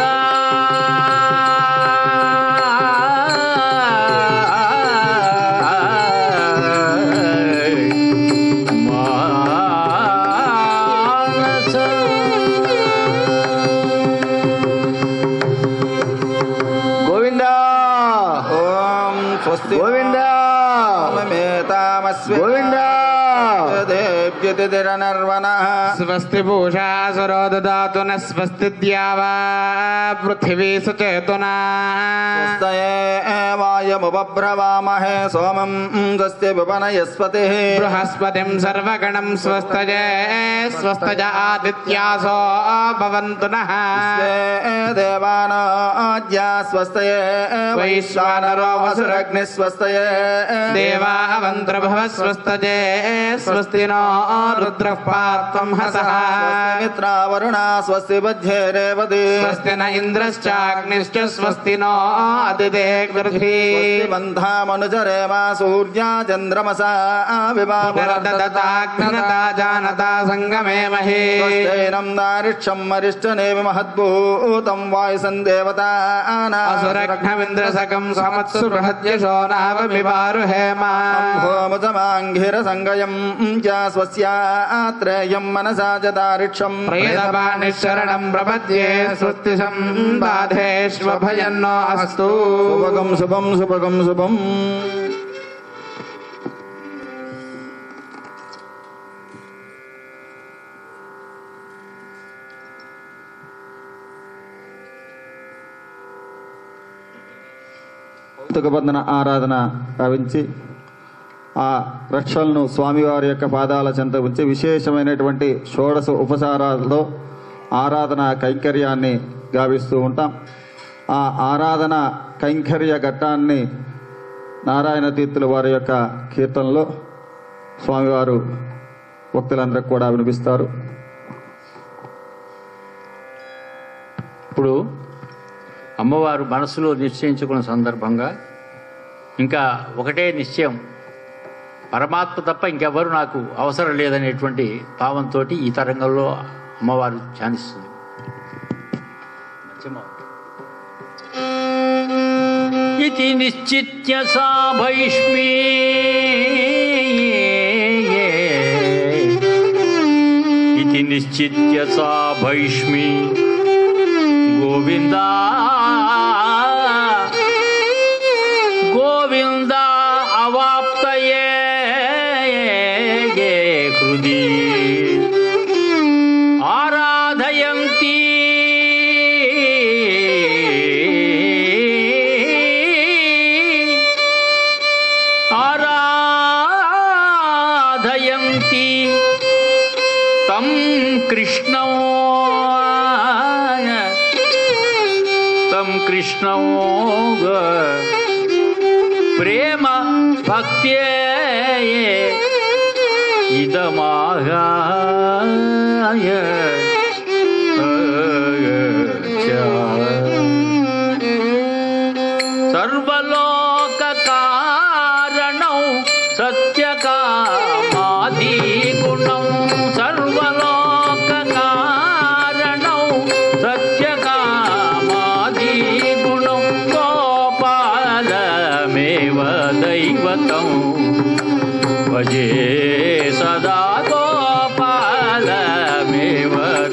గోవిందా ఓం స్వస్తి గోవిందా మేతామస్మి గోవిందా देव्यतिरनर्वणः स्वस्ति पूषा सुरो ददातु न स्वस्ति द्यावा पृथिवी सचेतुना स्वस्तये वायमुपब्रवामहे सोमं स्वस्ति विपनयस्पतिः बृहस्पतिं सर्वगणं स्वस्तये स्वस्तज आदित्यासो भवन्तु नः देवानाद्या स्वस्तये वैश्वानरो वसुरग्निः स्वस्तये देवावन्त्रभव स्वस्तजे स्वस्ति नो रुद्रः पात्वं हसः मित्रावरुणा स्वस्ति बध्ये रेवती स्वस्ति न इन्द्रश्चाग्निश्च स्वस्ति नो अदितेर्पृथ्वी बन्धा मनुजरेमा सूर्या चन्द्रमसा पुनर्ददाग्नता जानता सङ्गमे महे स्वस्तेनं दारिक्षं वरिष्ठनेमि महद्भूतं वायुसं देवतानाम् असुरघ्नमिन्द्रसकं समत्सु बृहद्यशो नावमिवारुहेमा होमजमाङ्घिरसङ्गयं च स्वस्यात्रेयं मनसा च दारिक्षं प्रेतपाणिशरणं प्रपद्ये स्वस्तिशं बाधेष्वभयन्नो अस्तु शुभगं शुभं शुभगं शुभम् కౌతుకబంధన ఆరాధన భావించి ఆ రక్షలను స్వామివారి యొక్క పాదాల చెంత ఉంచి విశేషమైనటువంటి షోడశ ఉపచారాలతో ఆరాధన కైంకర్యాన్ని గావిస్తూ ఉంటాం. ఆ ఆరాధన కైంకర్య ఘట్టాన్ని నారాయణ తీర్థుల వారి యొక్క కీర్తనలో స్వామివారు భక్తులందరికీ కూడా వినిపిస్తారు. ఇప్పుడు అమ్మవారు మనసులో నిశ్చయించుకున్న సందర్భంగా ఇంకా ఒకటే నిశ్చయం, పరమాత్మ తప్ప ఇంకెవరు నాకు అవసరం లేదనేటువంటి భావంతో ఈ తరంగంలో అమ్మవారు ధ్యానిస్తుంది. ఇది నిశ్చిత్య సా భైష్మీ ఇది నిశ్చిత్య సా భైష్మీ గోవిందా గోవిందా అవాప్తయే హృది ఆరాధయంతి ఆరాధయంతి తం కృష్ణం కృష్ణం ప్రేమ భక్త్యే ఇదమాగాయ సర్వలోక కారణం సత్యకామాది గుణం సర్వలోక కారణం సత్యకామాది గుణం గోపాలమేవ దైవతం భజే సదా గోపాలమేవ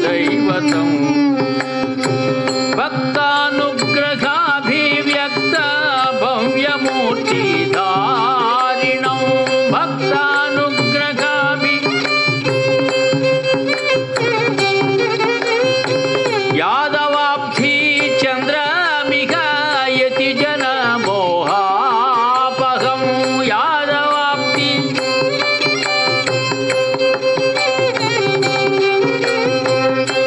దైవతం భక్తానుగ్రహాభివ్యక్త భవ్యమూర్తిధారిణం భక్తానుగ్రహాభి యాదవాబ్ధి చంద్రమికాయతి జన మోహాపహం యాదవాబ్ధి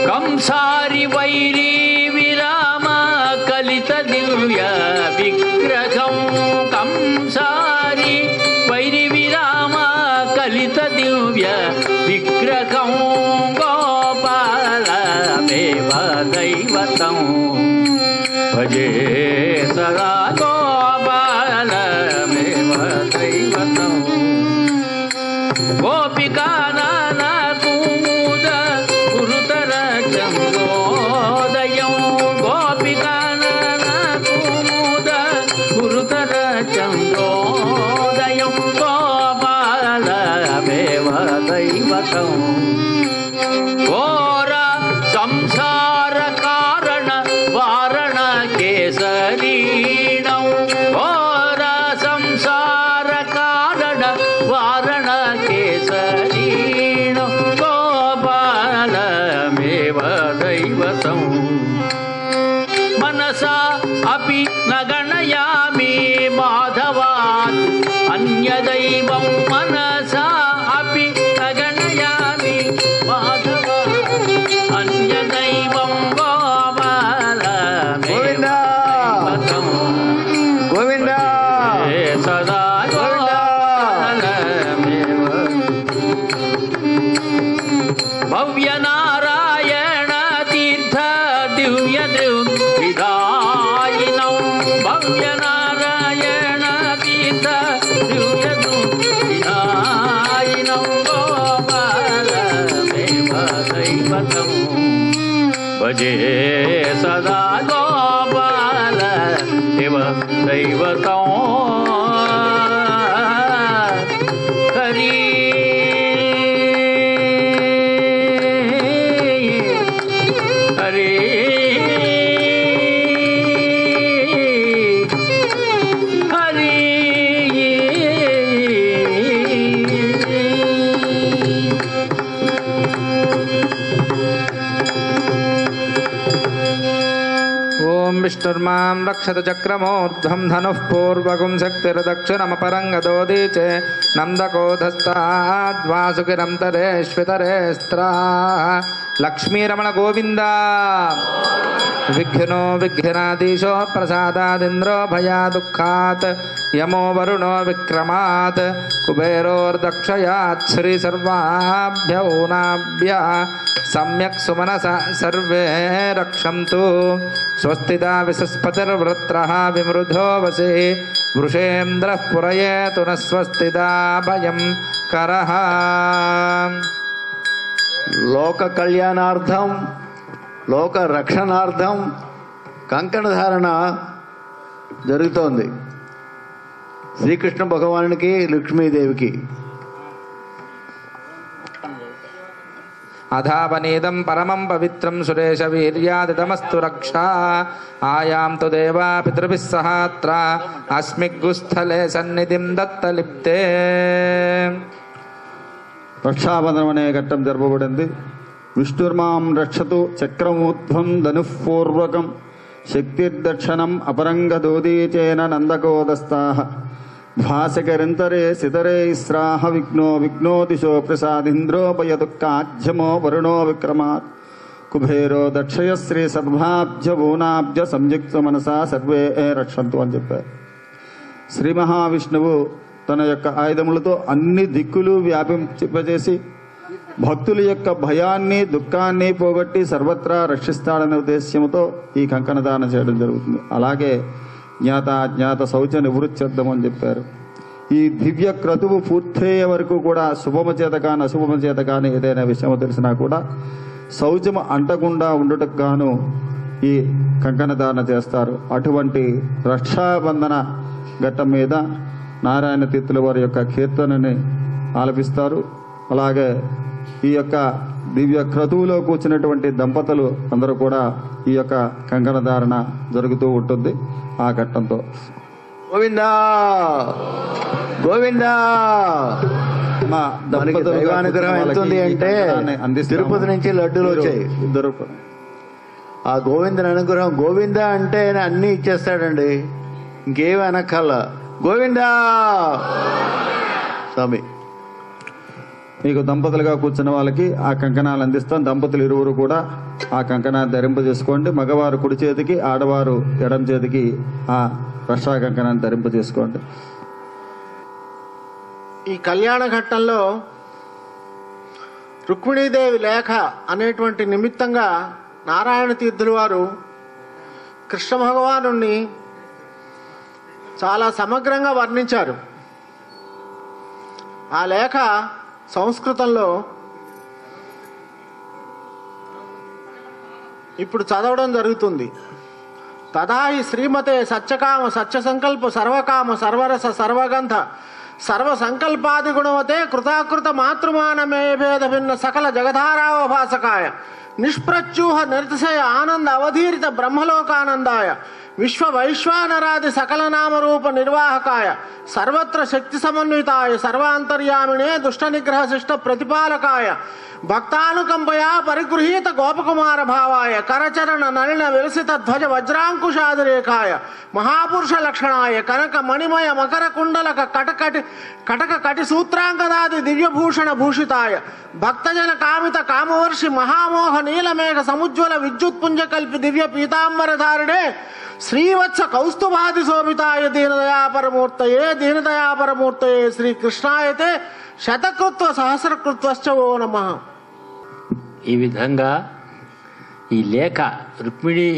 కంసారి వైరీ విరామ కలిత దివ్య విగ్రహం కంసారి వైరి విరామ కలిత దివ్య విగ్రహం గోపాలమేవ దైవతం భజే సదా గోపాలమేవ దైవతం గోపికానాకుముద గురుతర చంద్రోదయం గోపికానాకుముద గురుతర చంద్రోదయం గోపాలమేవ దైవతం ఘోర సంసార కారణ వారణ కేసరీణం ఘోర సంసార కారణ వారణ కేసరీ अपि न गणयामि माधवात् अन्यदैवं मनसा अपि न गणयामि माधवात् अन्यदैवं गोपालमेव గోవిందా सदा गोपालमेव भव्यनारायण तीर्थ दिव्य विदायिनं भव्यनारायण तीर्थ दिव्य विदायिनं गोपालमेव दैवतं भजे सदा गोपाल एव दैवतं हरि हरि हरि ఓం విష్ణుర్మాం రక్షత చక్రమూర్ధ్వం ధనుః పూర్వగుం శక్తిర్దక్షిణమపరంగదోదీచే నందకోధస్తాద్వాసుకిరం తరేష్వితరేస్త్రా లక్ష్మీరమణ గోవింద విఘ్నో విఘ్నాధీశో ప్రసాదాదింద్రో భయాదుఃఖాత్ యమో వరుణో విక్రమాత్ కుబేరోర్దక్షయాత్ శ్రీ సర్వాభ్య ఊనాభ్య సమ్యక్ సుమనస సర్వే రక్షంతు స్వస్తిదా విసస్పతిర్వృత్రః విమృధో వసి వృషేంద్రః పురయేతు న స్వస్తిదా భయం కరః. లోక కళ్యాణార్థం లోక రక్షణార్థం కంకణ ధారణ జరుగుతోంది శ్రీకృష్ణ భగవానునికి లక్ష్మీదేవికి. అధావనీదం పరమం పవిత్రం సురేశ వీర్యాదితమస్తు రక్షా ఆయాం తు దేవా పితృభిః సహాత్ర అస్మిగ్గుస్థలే సన్నిధిం దత్తలిప్తే. రక్షాబంధనం అనే ఘట్టం జరపబడింది. విష్ణుర్మాం రక్షతు చక్రమూర్ధ్వం ధనుఃపూర్వకం శక్తిర్దక్షిణం అపరంగదోదీచేన నందకోదస్తాః భాసకరింతరే సితరే ఇస్రాహ విఘ్నో విఘ్నోదిశో ప్రసాదింద్రోపయదుఃఖాధ్యమో వరుణో విక్రమాత్ కుబేరో దక్షయ శ్రీ సద్భాబ్జ భూనాబ్జ సంయుక్త మనసా సర్వే రక్షంతు అని చెప్పారు. శ్రీ మహావిష్ణువు తన యొక్క ఆయుధములతో అన్ని దిక్కులు వ్యాపింపజేసి భక్తుల యొక్క భయాన్ని దుఃఖాన్ని పోగొట్టి సర్వత్రా రక్షిస్తాడనే ఉద్దేశ్యంతో ఈ కంకణ దానం చేయడం జరుగుతుంది. అలాగే జ్ఞాత అజ్ఞాత శౌచ నివృత్త్యర్థం అని చెప్పారు. ఈ దివ్య క్రతువు పూర్తయ్యే వరకు కూడా శుభమ చేత కానీ అశుభమ చేత కానీ ఏదైనా విషయం తెలిసినా కూడా శౌచము అంటకుండా ఉండుటకు గాను ఈ కంకణ ధారణ చేస్తారు. అటువంటి రక్షాబంధన ఘట్టం మీద నారాయణ తీర్థుల వారి యొక్క కీర్తనని ఆలపిస్తారు. అలాగే ఈ యొక్క దివ్య క్రతువులో కూర్చున్నటువంటి దంపతులు అందరూ కూడా ఈ యొక్క కంకణ ధారణ జరుగుతూ ఉంటుంది. ఆ ఘట్టంతో గోవిందా గోవిందా. మా దంపతులు దైవానుగ్రహం ఎంత ఉంది అంటే తిరుపతి నుంచి లడ్డూలు వచ్చాయి. ఇద్దరు ఆ గోవిందుని అనుగ్రహం. గోవిందా అంటే అన్నీ ఇచ్చేస్తాడండి, ఇంకేమి అనక్కల్లా. గోవిందా స్వామి. మీకు దంపతులుగా కూర్చున్న వాళ్ళకి ఆ కంకణాలు అందిస్తాం. దంపతులు ఇరువురు కూడా ఆ కంకణాన్ని ధరింపజేసుకోండి. మగవారు కుడి చేతికి, ఆడవారు ఎడం చేతికి ఆ రక్షా కంకణాన్ని ధరింపజేసుకోండి. ఈ కళ్యాణ ఘట్టంలో రుక్మిణీదేవి లేఖ అనేటువంటి నిమిత్తంగా నారాయణ తీర్థుల వారు కృష్ణ భగవాను చాలా సమగ్రంగా వర్ణించారు. ఆ లేఖ సంస్కృతంలో ఇప్పుడు చదవడం జరుగుతుంది. తదాహి శ్రీమతే సత్యకామ సత్య సంకల్ప సర్వకామ సర్వరస సర్వగంధ సర్వ సంకల్పాది గుణవతే కృతాకృత మాతృమానమే భేద భిన్న సకల జగధారావభాసకాయ నిష్ప్రచ్యూహ నిర్తిశయ ఆనంద అవధీరిత బ్రహ్మలోకానందాయ విశ్వ వైశ్వానరాది సకల నామరూప నిర్వాహకాయ సర్వత్ర శక్తి సమన్వితాయ సర్వాంతర్యామినే దుష్ట నిగ్రహ శిష్ట ప్రతిపాలకాయ భక్తానుకంపయా పరిగృహీత గోపకుమార భావాయ కరచరణ నలిన విలసిత ధ్వజ వజ్రాంకుశాదిరేఖాయ మహాపురుష లక్షణాయ కనక మణిమయ మకర కుండలక కటక కటి సూత్రాంగదాది దివ్యభూషణ భూషితాయ భక్తజన కామిత కామవర్షి మహామోహ నీలమేఘ సముజ్వల విద్యుత్పుంజ కల్పి దివ్య పీతాంబరధారిణే శ్రీవత్స కౌస్తుభాది శోభితాయ దీనదయాపరమూర్తయే శ్రీకృష్ణాయతే శతకృత్వ సహస్రకృత్వశ్చ ఓ నమః. ఈ విధంగా ఈ లేఖ రుక్మిణీ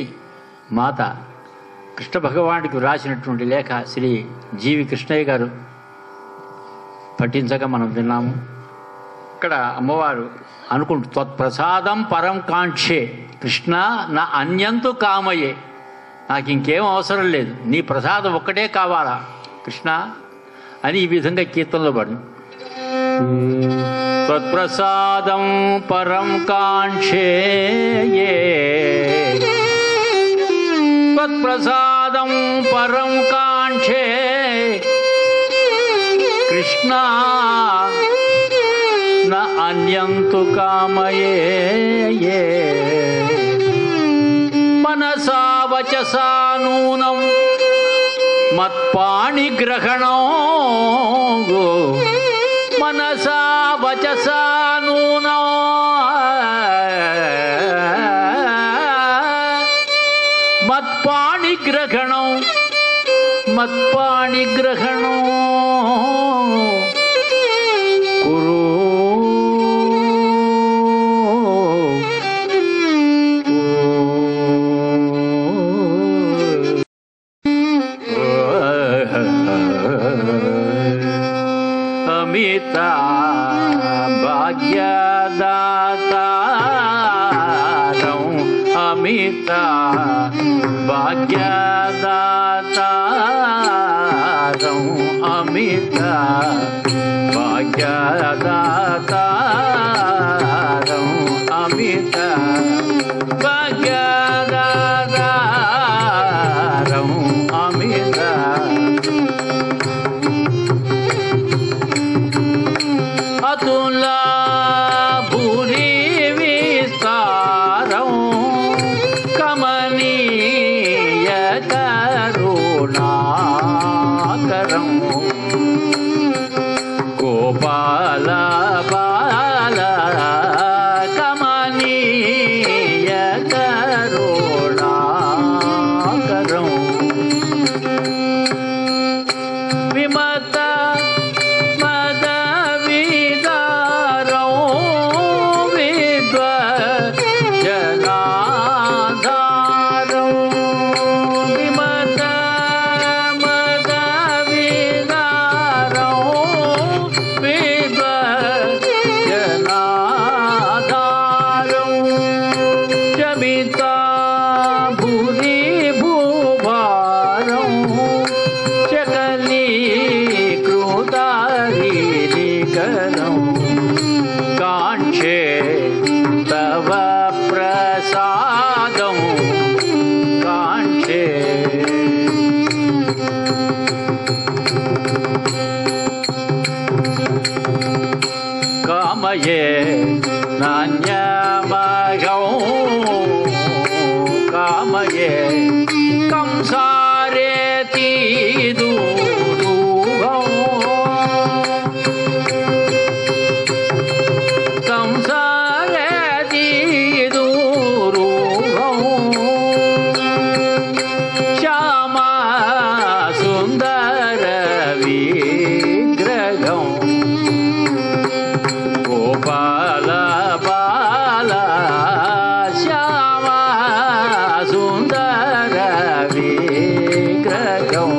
మాత కృష్ణ భగవానుడికి వ్రాసినటువంటి లేఖ శ్రీ జీవి కృష్ణయ్య గారు పఠించగా మనం విన్నాము. ఇక్కడ అమ్మవారు అనుకుంటూ త్వత్ప్రసాదం పరం కాంక్షే కృష్ణ నా అన్యంతు కామయే, నాకు ఇంకేం అవసరం లేదు, నీ ప్రసాదం ఒక్కటే కావాలా కృష్ణ అని ఈ విధంగా కీర్తనలో పడింది. త్వత్ప్రసాదం పరం కాంక్షే త్వత్ప్రసాదం పరం కాంక్షే కృష్ణ న అన్యంతు కామయే మనసా వచసా నూనం మత్పాణిగ్రహణో మనసా వచసా నూనం మత్పాణిగ్రహణో కురు అమిత భాగ్యదాతారం అమిత భాగ్యదాతారం అమిత భాగ్యదాతారం అమిత భాగ్యదాతారం అమిత అతులా భూరి విస్తారం కమనీయ కరుణాకరం గోపాల బాల కమనీయ కరుణాకరం విమత మద విదారం విద్వజనాధారం విమత మద విదారం విద్వజనాధారం శమితా భూరి భూభారం చకలీకృతారికరం కాంక్షే తవ ప్రసాదం కాంక్షే కామయే నాన్యమగౌ కామయే కంసారేతి దూరూహం కంసారేతి దూరూహం శ్యామా సుందర విగ్రహం గోపాల బాల శ్యామా సుందర విగ్రహం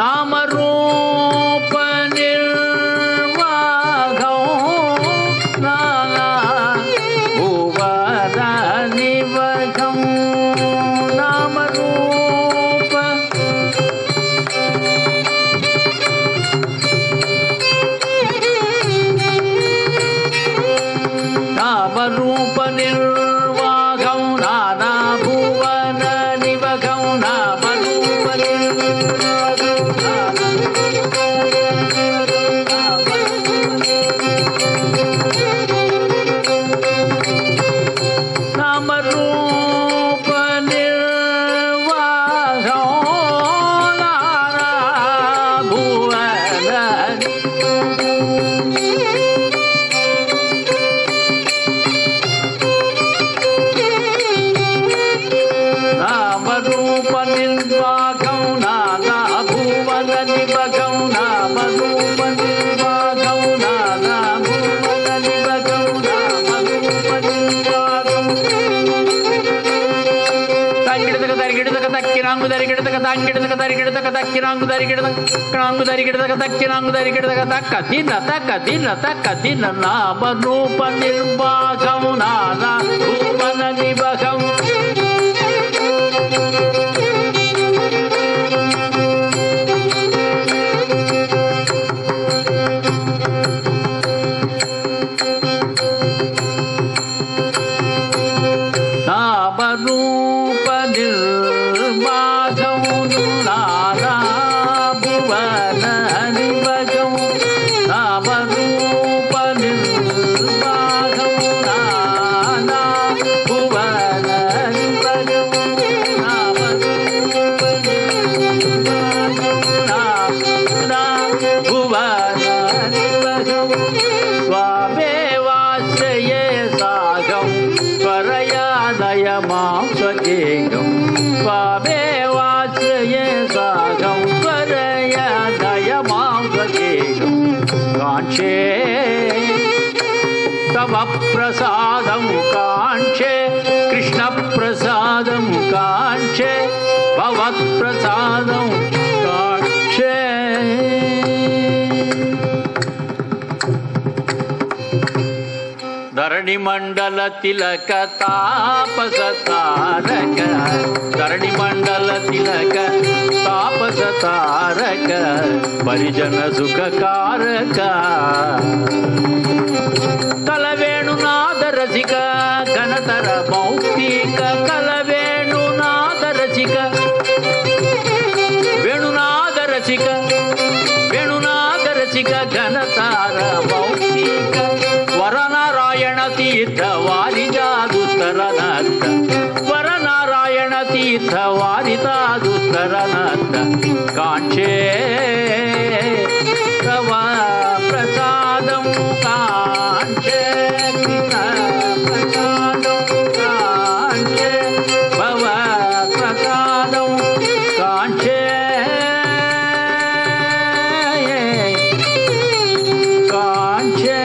నామరూప నిర్వాహం నానా భువన నివహం నామరూప నిబగం నామరూప నిర్వాగం నానా భువన నిబగం నామరూప నిర్వాగం తంగిడతక దరిగిడతక తక్కినాంగు దరిగిడతక తంగిడతక దరిగిడతక తక్కినాంగు దరిగిడతక కాంగు దరిగిడతక తక్కినాంగు దరిగిడతక తక్క దిన నామరూప నిర్వాగం నానా భువన నిబగం నామరూప నిర్వాగం నానా భువన నిబగం నామరూప నిర్వాగం నానా భువన నిబగం నామరూప నిర్వాగం నానా భువన నిబగం స్వామేవాశ్రయే సాగం పరయాదయ మాం స్వగేయం స్వామేవాశ్రయే సాగం పరయాదయ మాం స్వగేయం కాంక్షే తవ ప్రసాదం కాంక్షే కృష్ణ ప్రసాదం కాంక్షే భవత్ ప్రసాదం కాంక్షే ధరణి మండల తిలక తాపస తారక ధరణి మండల తిలక తాపస తారక పరిజన సుఖకారక కలవేణునాద రసిక ఘనతర మౌక్తిక కలవేణునాద రసిక వేణునాద రసిక వేణునాద రసిక ఘనతార మౌక్తిక వరనారాయణ తీర్థ వారిజాదుస్తరనాథ వరనారాయణ తీర్థ వారితాదుస్తరనాథ కాంక్షే తవ ప్రసాదం కాంక్షే కృష్ణ ప్రసాదం కాంక్షే భవ ప్రసాదం కాంక్షే కాంక్షే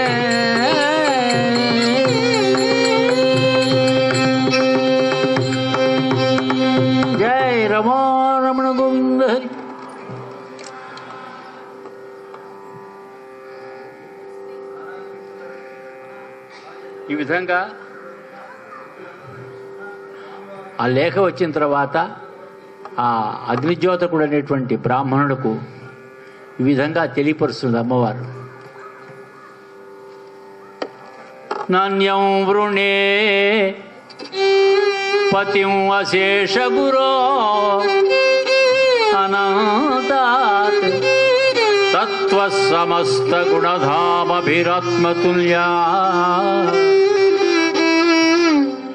జై రమా రమణ గోవింద హరి. ఈ విధంగా ఆ లేఖ వచ్చిన తర్వాత ఆ అగ్నిజ్యోతకుడు అనేటువంటి బ్రాహ్మణులకు ఈ విధంగా తెలియపరుస్తుంది అమ్మవారు. నాణ్యం వృణే పతిం అశేష గురో అనంతాత్ తత్వ సమస్త గుణధామభిరాత్మతుల్యా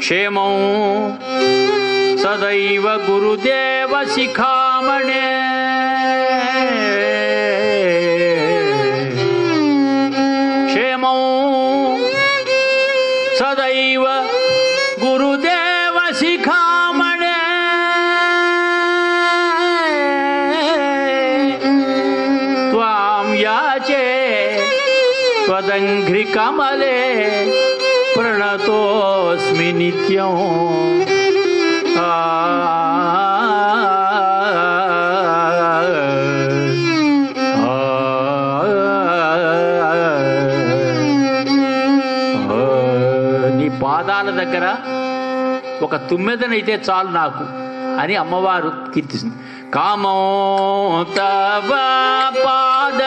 క్షేమం సదైవ గురుదేవ శిఖామణే క్షేమం సదైవ గురుదేవ శిఖామణే త్వాం యాచే త్వదంఘ్రి కమలే ప్రణతోస్మి నిత్యం. నీ పాదాల దగ్గర ఒక తుమ్మెదనైతే చాలు నాకు అని అమ్మవారు కీర్తిస్తుంది. కామో తవ పాద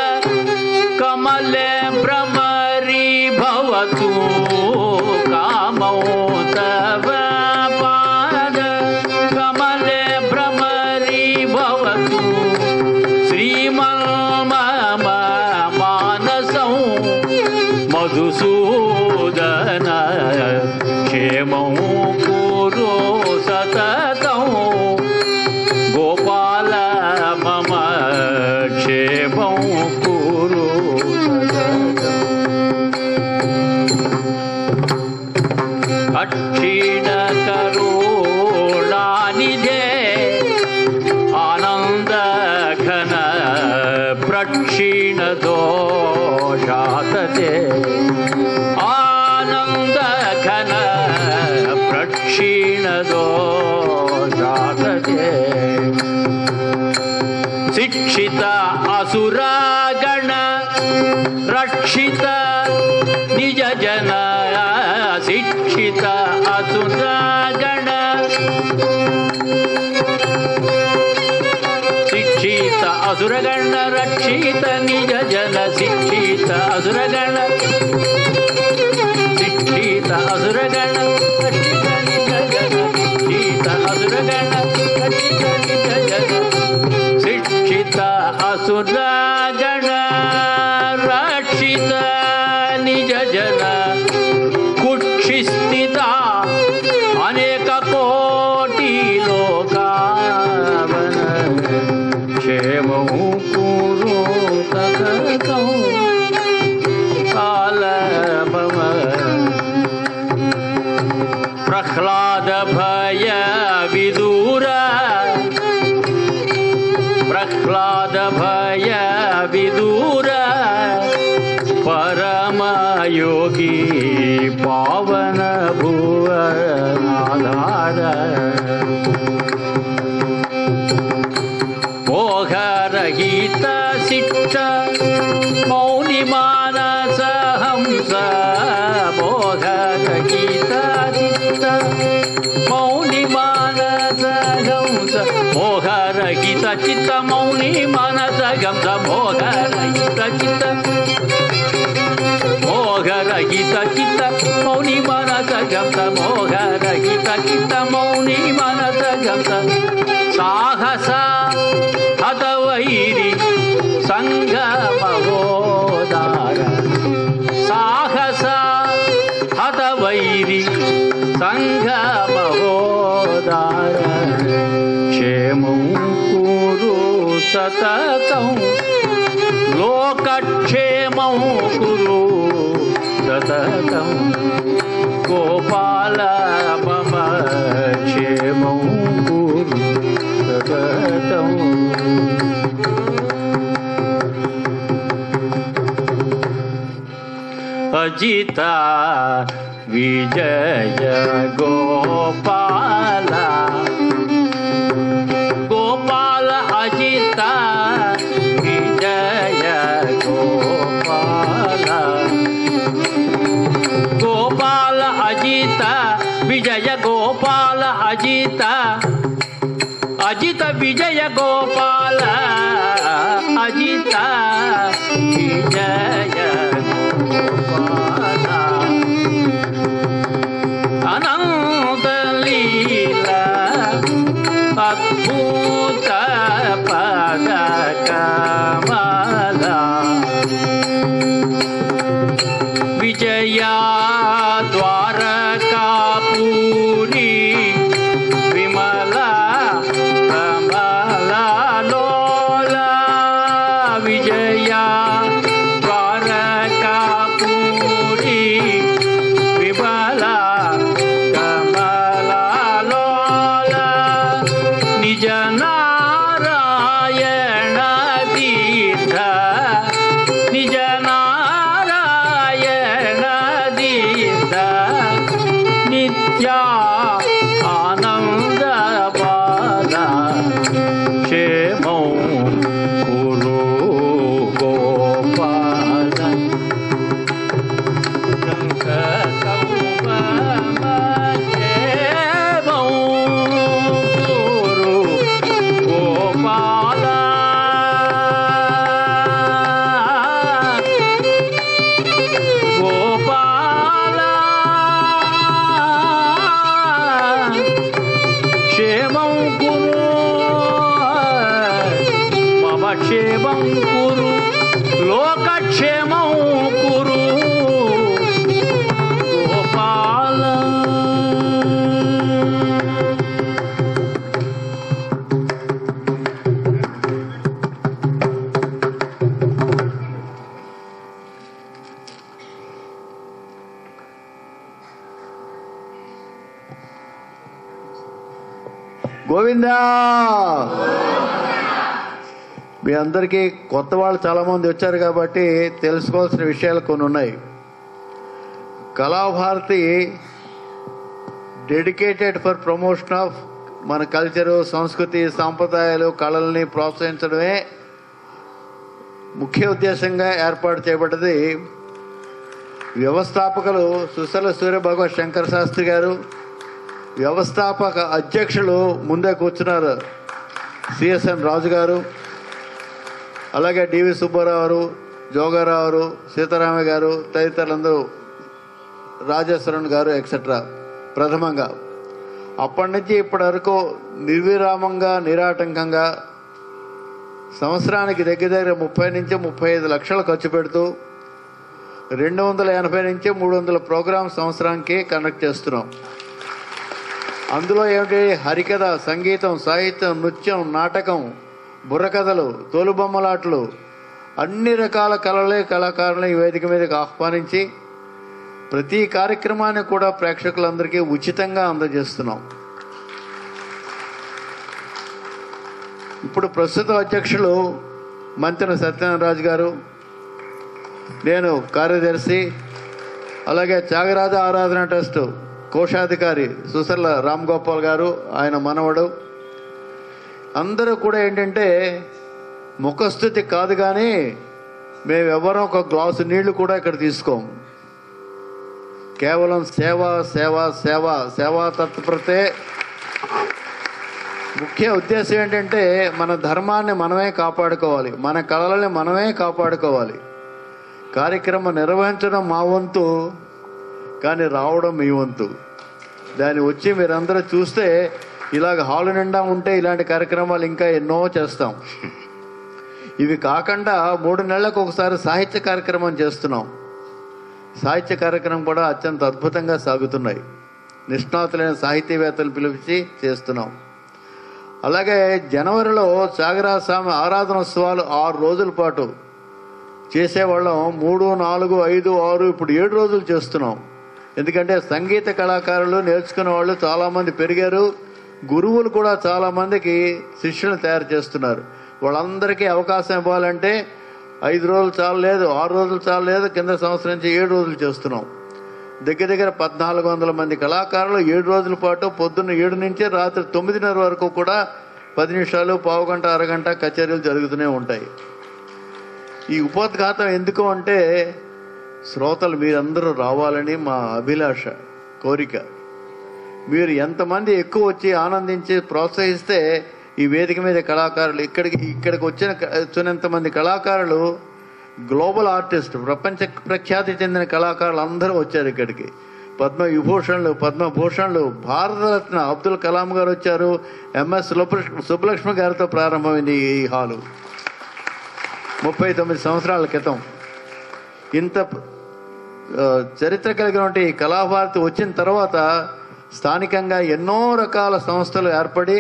కమలే భ్రమరీ భవతు కామో తవ పాద కమలే భ్రమరీ భవతు శ్రీమన్మమ మానసం మధుసూదన క్షేమం కురు సతతం గోపాల మమ క్షేమం కురు అక్షీణ కరుణానిధే ఆనంద ఘన प्रक्षीणदोषातते आनन्दघन प्रक्षीणदोषातते शिक्षित असुरागण रक्षित निज जन शिक्षित असुरागण शिक्षित असुरगण रक्षित निज जन शिक्षित असुरगण शिक्षित असुरगण रक्षित निज जन शिक्षित असुरगण रक्षित निज जन शिक्षित असुरगण रक्षित निज जन कुक्षिस्थिता अनेक कोटि लोकावन क्षेमं कुरु तततं कालमम प्रह्लाद भय विदूर प्रह्लाद भय विदूर परम योगी पावन भुवनाधार मोहरहित शिष्ट मौनि मानस हंस मोहरहित शिष्ट मौनि मानस हंस मोहरहित चित्त मौनि मानस हंस मोहरहित चित्त मोहरहित चित्त मौनि मानस हंस मोहरहित चित्त मौनि मानस हंस साहस हतवैरि संघ महोदार साहस हतवैरि संघ महोदार क्षेमं कुरु सततं लोकक्षेमं कुरु सततं गोपाल मम क्षेमं कुरु सततं अजिता विजय गोपाल गोपाल अजिता विजय गोपाल गोपाल अजिता विजय गोपाल अजिता अजित विजय गोपाल अजिता विजय गोपाल अनंत लीला अद्भुत पद कमला विजया द्वारकापुरी विमला कमला लोला विजया द्वारकापुरी विमला कमला लोला निज नारायण तीर्थ निज नारायण तीर्थ नित्या आनंद बाला क्षेमं कुरु गोपाल क्षेमं कुरु गोपाल गोपाल क्षेमं कुरु मम क्षेमं कुरु लोकक्षेमं कुरु गोपाल గోవిందా మీ అందరికీ కొత్త వాళ్ళు చాలామంది వచ్చారు కాబట్టి తెలుసుకోవాల్సిన విషయాలు కొన్ని ఉన్నాయి. Kalabharathi dedicated for promotion of మన కల్చరు, సంస్కృతి, సాంప్రదాయాలు, కళల్ని ప్రోత్సహించడమే ముఖ్య ఉద్దేశంగా ఏర్పాటు చేయబడ్డది. వ్యవస్థాపకులు సుసల సూర్యభగవత్ శంకర శాస్త్రి గారు, వ్యవస్థాపక అధ్యక్షులు ముందే కూర్చున్నారు సిఎస్ఎన్ రాజు గారు, అలాగే డివి సుబ్బారావు గారు, జోగారావు గారు, సీతారామ గారు, తదితరులందరూ, రాజేశ్వరన్ గారు ఎక్సెట్రా. ప్రథమంగా అప్పటి నుంచి ఇప్పటి వరకు నిర్విరామంగా, నిరాటంకంగా సంవత్సరానికి దగ్గర దగ్గర 30 నుంచి 35 లక్షలు ఖర్చు పెడుతూ 280 నుంచి 300 ప్రోగ్రామ్ సంవత్సరానికి కండక్ట్ చేస్తున్నాం. అందులో ఏమిటి, హరికథ, సంగీతం, సాహిత్యం, నృత్యం, నాటకం, బుర్రకథలు, తోలుబొమ్మలాటలు, అన్ని రకాల కళాకారులను ఈ వేదిక మీదకి ఆహ్వానించి ప్రతి కార్యక్రమాన్ని కూడా ప్రేక్షకులందరికీ ఉచితంగా అందజేస్తున్నాం. ఇప్పుడు ప్రస్తుత అధ్యక్షులు మంతెన సత్యనారాయణ గారు, నేను కార్యదర్శి, అలాగే త్యాగరాజ ఆరాధన ట్రస్ట్ కోశాధికారి సుసర్ల రామ్ గోపాల్ గారు, ఆయన మనవడు. అందరూ కూడా ఏంటంటే ముఖస్థుతి కాదు, కానీ మేమెవరం ఒక గ్లాసు నీళ్లు కూడా ఇక్కడ తీసుకోము. కేవలం సేవ సేవ సేవ సేవా తత్పరతే ముఖ్య ఉద్దేశం. ఏంటంటే మన ధర్మాన్ని మనమే కాపాడుకోవాలి, మన కళలని మనమే కాపాడుకోవాలి. కార్యక్రమం నిర్వహించడం మా వంతు, కానీ రావడం మీ వంతు. దాన్ని వచ్చి మీరందరూ చూస్తే ఇలాగ హాలు నిండా ఉంటే ఇలాంటి కార్యక్రమాలు ఇంకా ఎన్నో చేస్తాం. ఇవి కాకుండా 3 నెలలకు ఒకసారి సాహిత్య కార్యక్రమం చేస్తున్నాం. సాహిత్య కార్యక్రమం కూడా అత్యంత అద్భుతంగా సాగుతున్నాయి. నిష్ణాతులైన సాహితీవేత్తలు పిలిపించి చేస్తున్నాం. అలాగే జనవరిలో త్యాగరాజ స్వామి ఆరాధనోత్సవాలు 6 రోజుల పాటు చేసేవాళ్ళం. 3, 4, 5, 6 ఇప్పుడు 7 రోజులు చేస్తున్నాం. ఎందుకంటే సంగీత కళాకారులు నేర్చుకునే వాళ్ళు చాలామంది పెరిగారు. గురువులు కూడా చాలామందికి శిష్యులను తయారు చేస్తున్నారు. వాళ్ళందరికీ అవకాశం ఇవ్వాలంటే 5 రోజులు చాలలేదు, 6 రోజులు చాలలేదు, కింద సంవత్సరం నుంచి 7 రోజులు చేస్తున్నాం. దగ్గర దగ్గర 1400 మంది కళాకారులు 7 రోజుల పాటు పొద్దున్న 7 నుంచి రాత్రి 9:30 వరకు కూడా 10 నిమిషాలు, పావు గంట, అరగంట కచేరీలు జరుగుతూనే ఉంటాయి. ఈ ఉపోద్ఘాతం ఎందుకు అంటే శ్రోతలు మీరందరూ రావాలని మా అభిలాష, కోరిక. మీరు ఎంతమంది ఎక్కువ వచ్చి ఆనందించి ప్రోత్సహిస్తే ఈ వేదిక మీద కళాకారులు ఇక్కడికి వచ్చినంతమంది కళాకారులు గ్లోబల్ ఆర్టిస్ట్, ప్రపంచ ప్రఖ్యాతి చెందిన కళాకారులు అందరూ వచ్చారు ఇక్కడికి. పద్మభూషణులు, భారతరత్న అబ్దుల్ కలాం గారు వచ్చారు. ఎంఎస్ సుబ్బలక్ష్మి గారితో ప్రారంభమైంది ఈ హాలు 39 సంవత్సరాల క్రితం. ఇంత చరిత్ర కలిగినటువంటి కళాభారతి వచ్చిన తర్వాత స్థానికంగా ఎన్నో రకాల సంస్థలు ఏర్పడి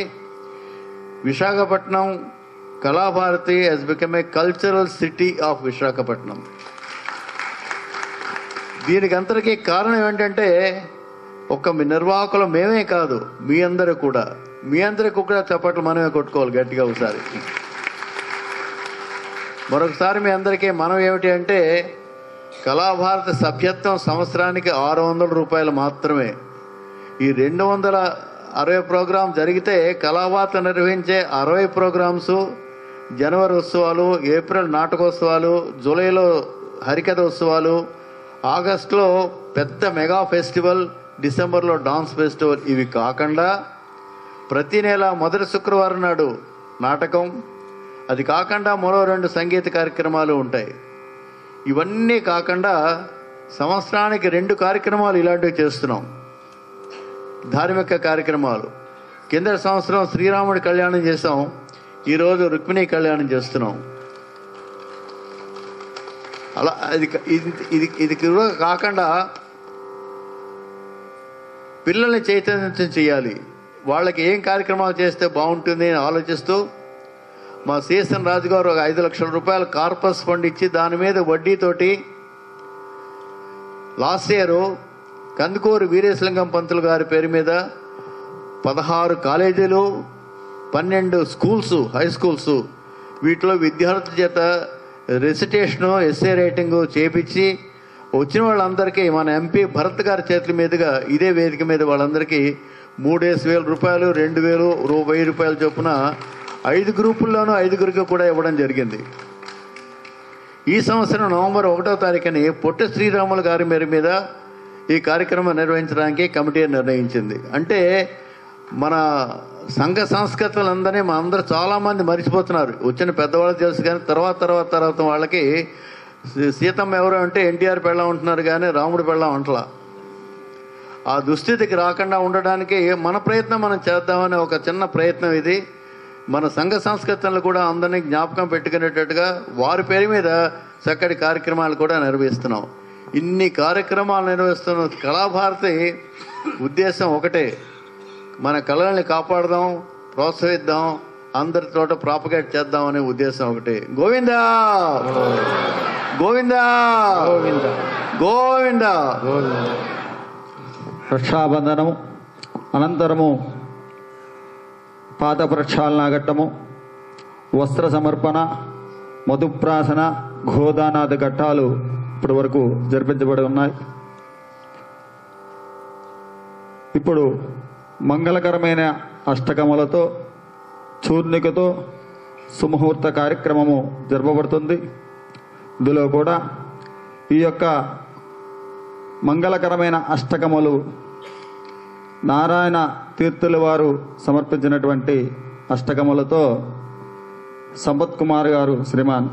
Visakhapatnam Kalabharati has become a cultural city of Visakhapatnam. దీనికి అందరికీ కారణం ఏంటంటే ఒక్క నిర్వాహకులు మేమే కాదు, మీ అందరూ కూడా. మీ అందరికీ కూడా చప్పట్లు మనమే కొట్టుకోవాలి గట్టిగా ఒకసారి. మరొకసారి మీ అందరికీ మనం ఏమిటి అంటే కళాభారతి సభ్యత్వం సంవత్సరానికి 600 రూపాయలు మాత్రమే. ఈ 260 ప్రోగ్రాం జరిగితే కళాభారతి నిర్వహించే 60 ప్రోగ్రామ్స్, జనవరి ఉత్సవాలు, ఏప్రిల్ నాటకోత్సవాలు, జూలైలో హరికథ ఉత్సవాలు, ఆగస్టులో పెద్ద మెగా ఫెస్టివల్, డిసెంబర్లో డాన్స్ ఫెస్టివల్. ఇవి కాకుండా ప్రతి నెల మొదటి శుక్రవారం నాడు నాటకం, అది కాకుండా మరో 2 సంగీత కార్యక్రమాలు ఉంటాయి. ఇవన్నీ కాకుండా సంవత్సరానికి 2 కార్యక్రమాలు ఇలాంటివి చేస్తున్నాం. ధార్మిక కార్యక్రమాలు. కింద సంవత్సరం శ్రీరాముడి కళ్యాణం చేసాం, ఈరోజు రుక్మిణి కళ్యాణం చేస్తున్నాం. అలా ఇది కాకుండా పిల్లల్ని చైతన్యం చేయాలి. వాళ్ళకి ఏం కార్యక్రమాలు చేస్తే బాగుంటుంది అని ఆలోచిస్తూ మా సిఎస్ఎన్ రాజు గారు ఒక 5 లక్షల రూపాయలు కార్పస్ ఫండ్ ఇచ్చి దాని మీద వడ్డీతోటి లాస్ట్ ఇయర్ కందుకూరు వీరేశలింగం పంతులు గారి పేరు మీద 16 కాలేజీలు, 12 స్కూల్స్, హై స్కూల్స్ వీటిలో విద్యార్థుల చేత రెసిటేషను, ఎస్ఏ రైటింగు చేపించి వచ్చిన వాళ్ళందరికీ మన ఎంపీ భరత్ గారి చేతుల మీదుగా ఇదే వేదిక మీద వాళ్ళందరికీ 3,000 రూపాయలు, 2,000, 1,000 రూపాయల చొప్పున 5 గ్రూపుల్లోనూ 5గురికి కూడా ఇవ్వడం జరిగింది. ఈ సంవత్సరం నవంబర్ 1వ తారీఖుని పొట్టి శ్రీరాములు గారి మీద ఈ కార్యక్రమం నిర్వహించడానికి కమిటీ నిర్ణయించింది. అంటే మన సంఘ సంస్కృతులందరినీ మన అందరూ చాలామంది మర్చిపోతున్నారు. వచ్చిన పెద్దవాళ్ళకి తెలుసు, కానీ తర్వాత వాళ్ళకి సీతమ్మ ఎవరు అంటే ఎన్టీఆర్ పెళ్ళం ఉంటున్నారు, కానీ రాముడు పెళ్ళం అంటలా. ఆ దుస్థితికి రాకుండా ఉండడానికి మన ప్రయత్నం మనం చేద్దామనే ఒక చిన్న ప్రయత్నం ఇది. మన సంఘ సంస్కృతులను కూడా అందరినీ జ్ఞాపకం పెట్టుకునేటట్టుగా వారి పేరు మీద చక్కటి కార్యక్రమాలు కూడా నిర్వహిస్తున్నాం. ఇన్ని కార్యక్రమాలు నిర్వహిస్తున్న కళాభారతి ఉద్దేశం ఒకటే, మన కళల్ని కాపాడదాం, ప్రోత్సహిద్దాం, అందరి తోట ప్రాపగేట్ చేద్దాం అనే ఉద్దేశం ఒకటే. గోవిందా గోవిందా గోవింద గోవిందా. రక్షాబంధనము అనంతరము పాద ప్రక్షాళన ఘట్టము, వస్త్ర సమర్పణ, మధుప్రాసన, గోదానాది ఘట్టాలు ఇప్పటి వరకు జరిపించబడి ఉన్నాయి. ఇప్పుడు మంగళకరమైన అష్టకములతో, చూర్ణికతో సుముహూర్త కార్యక్రమము జరపబడుతుంది. ఇందులో కూడా ఈ యొక్క మంగళకరమైన అష్టకములు నారాయణ తీర్థుల వారు సమర్పించినటువంటి అష్టకములతో సంపత్ కుమార్ గారు శ్రీమాన్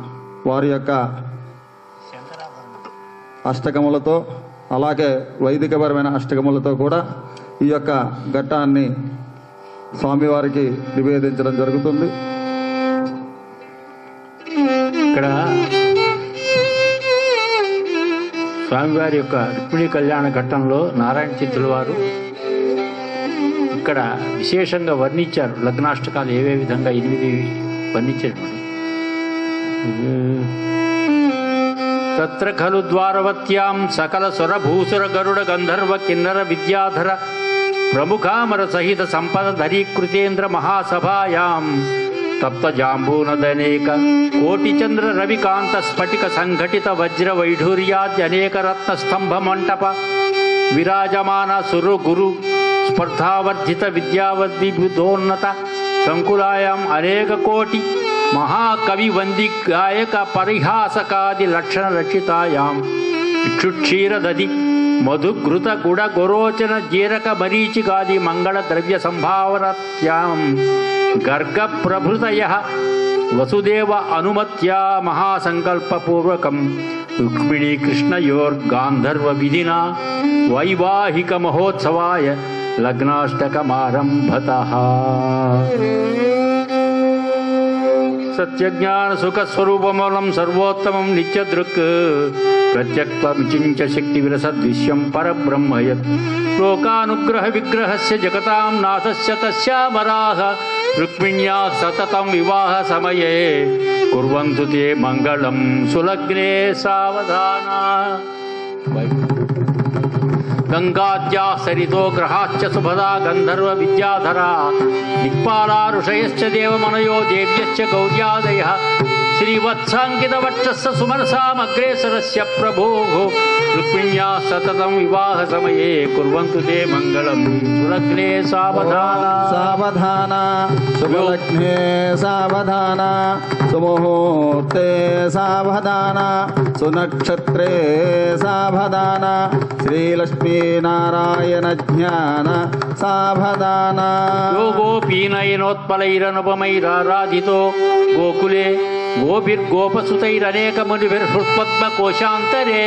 వారి యొక్క అష్టకములతో, అలాగే వైదికపరమైన అష్టకములతో కూడా ఈ యొక్క ఘట్టాన్ని స్వామివారికి నివేదించడం జరుగుతుంది. ఇక్కడ స్వామివారి యొక్క రుక్మిణీ కళ్యాణ ఘట్టంలో నారాయణ చిత్తుల వారు ఇక్కడ విశేషంగా వర్ణించారు. లగ్నాష్టకాలు ఏవే విధంగా 8 వర్ణించారు. తత్ర ఖలు ద్వారవత్యాం సకల స్వరభూసుర గరుడ గంధర్వ కిన్నర విద్యాధర ప్రముఖామర సహిత సంపద ధరీకృతేంద్ర మహాసభాయాం తప్త జాంబూనదనేక కోటి చంద్ర రవికాంత స్ఫటిక సంఘటిత వజ్ర వైఢూర్యాద్యనేక రత్న స్తంభ మంటప విరాజమాన సురు గురు స్పర్ధావర్ధిత విద్యావద్విబుధోన్నత సంకులాయాం అనేక కోటి మహాకవి వంది గాయక పరిహాసకాది లక్షణ రక్షితాయాం ఇక్షుక్షీరదది మధుఘృత గుడ గోరోచన జీరక మరీచిగాది మంగళ ద్రవ్య సంభావనత్యాం గర్గ ప్రభృతయ వసుదేవ అనుమత్యా మహాసంకల్పపూర్వకం రుక్మిణీ కృష్ణయోర్గాంధర్వ విధినా వైవాహిక మహోత్సవాయ లగ్నాష్టకమారంభతః. సత్యజ్ఞాన సుఖ స్వరూపమూలం సర్వోత్తమం నిత్యదృక్ ప్రత్యక్త్వమిచించ శక్తి విరసద్విశ్వం పరబ్రహ్మయత్ లోకానుగ్రహ విగ్రహస్య జగతాం నాథస్య తస్యామరాః రుక్మిణ్యా సతతం వివాహ సమయే కుర్వంతు తే మంగళం సులగ్నే సావధానా. గంగాద్యా సరితో గ్రహాశ్చ సుభదా గంధర్వ విద్యాధరా దిక్పాలా ఋషయశ్చ దేవమనయో దేవ్యశ్చ గౌర్యాదయః శ్రీవత్సాంకిత వక్షస్స సుమనసామగ్రేసరస్య ప్రభోః రుక్మిణ్యా సతతం వివాహ సమయే కుర్వంతు తే మంగళం సులగ్నే సావధాన. సావధాన శుభలగ్నే సావధాన సుముహూర్తే సావధాన సునక్షత్రే సావధాన శ్రీలక్ష్మీనారాయణ జ్ఞాన సావధాన. యోగోపీనయనోత్పలైరనుపమైరారాధితో గోకులే గోభిర్గోపసుతైరనేక మునిభిర్హృత్పద్మకోశాంతరే